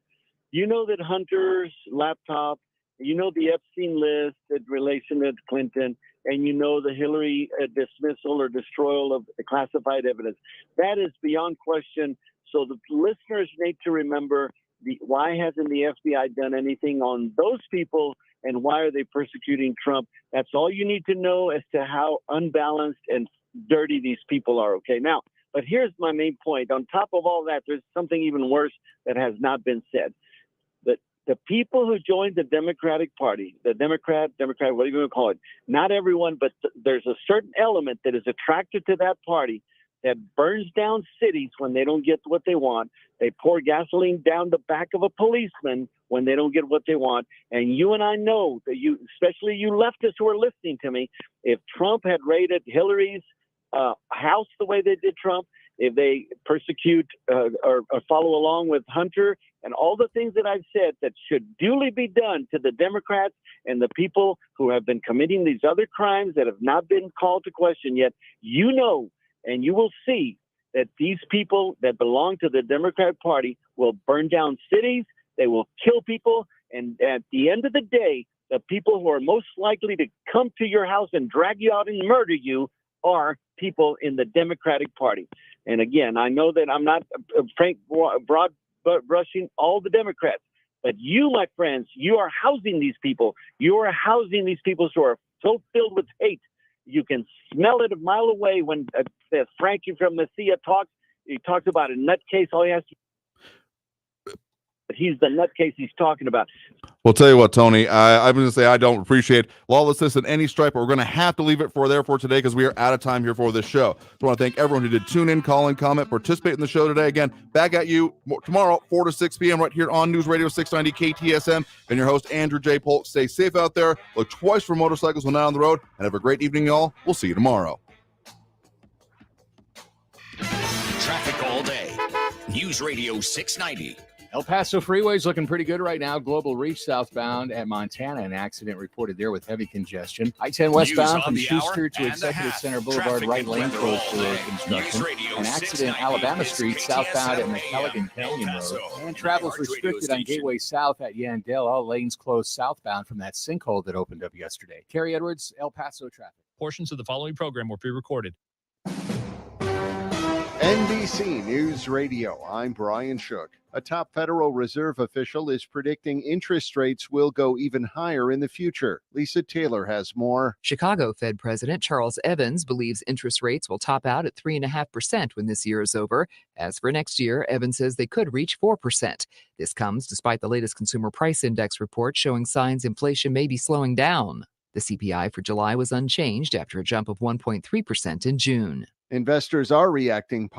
Speaker 25: You know that Hunter's laptop, you know the Epstein list in relation to Clinton, and you know the Hillary dismissal or destroyal of the classified evidence. That is beyond question. So the listeners need to remember why hasn't the FBI done anything on those people, and why are they persecuting Trump? That's all you need to know as to how unbalanced and dirty these people are, okay? Now, but here's my main point. On top of all that, there's something even worse that has not been said. The people who joined the Democratic Party, the Democrat, whatever you want to call it, not everyone, but there's a certain element that is attracted to that party that burns down cities when they don't get what they want. They pour gasoline down the back of a policeman when they don't get what they want. And you and I know that especially you leftists who are listening to me, if Trump had raided Hillary's house the way they did Trump, if they persecute or follow along with Hunter and all the things that I've said that should duly be done to the Democrats and the people who have been committing these other crimes that have not been called to question yet, you know, and you will see that these people that belong to the Democrat Party will burn down cities, they will kill people, And at the end of the day, the people who are most likely to come to your house and drag you out and murder you are people in the Democratic Party. And again, I know that I'm not broad brushing all the Democrats, but you, my friends, you are housing these people. You are housing these people who are so filled with hate. You can smell it a mile away when Frankie from Messia talks. He talks about a nutcase. All he has to he's the nutcase he's talking about.
Speaker 6: Well, tell you what, Tony, I'm going to say I don't appreciate lawlessness in any stripe, but we're going to have to leave it for today because we are out of time here for this show. So I want to thank everyone who did tune in, call in, comment, participate in the show today. Again, back at you tomorrow, 4 to 6 p.m. right here on News Radio 690 KTSM. And your host, Andrew J. Polk. Stay safe out there. Look twice for motorcycles when not on the road. And have a great evening, y'all. We'll see you tomorrow.
Speaker 7: Traffic all day. News Radio 690.
Speaker 16: El Paso Freeway is looking pretty good right now. Global Reach southbound at Montana, an accident reported there with heavy congestion. I-10 westbound from Schuster to Executive Center Boulevard, right lane closed for road construction. An accident Alabama Street southbound at McElligan Canyon Road. And travel's restricted on Gateway South at Yandell. All lanes closed southbound from that sinkhole that opened up yesterday. Kerry Edwards, El Paso traffic.
Speaker 15: Portions of the following program were pre-recorded.
Speaker 19: NBC News Radio, I'm Brian Shook. A top Federal Reserve official is predicting interest rates will go even higher in the future. Lisa Taylor has more.
Speaker 20: Chicago Fed President Charles Evans believes interest rates will top out at 3.5% when this year is over. As for next year, Evans says they could reach 4%. This comes despite the latest Consumer Price Index report showing signs inflation may be slowing down. The CPI for July was unchanged after a jump of 1.3% in June.
Speaker 19: Investors are reacting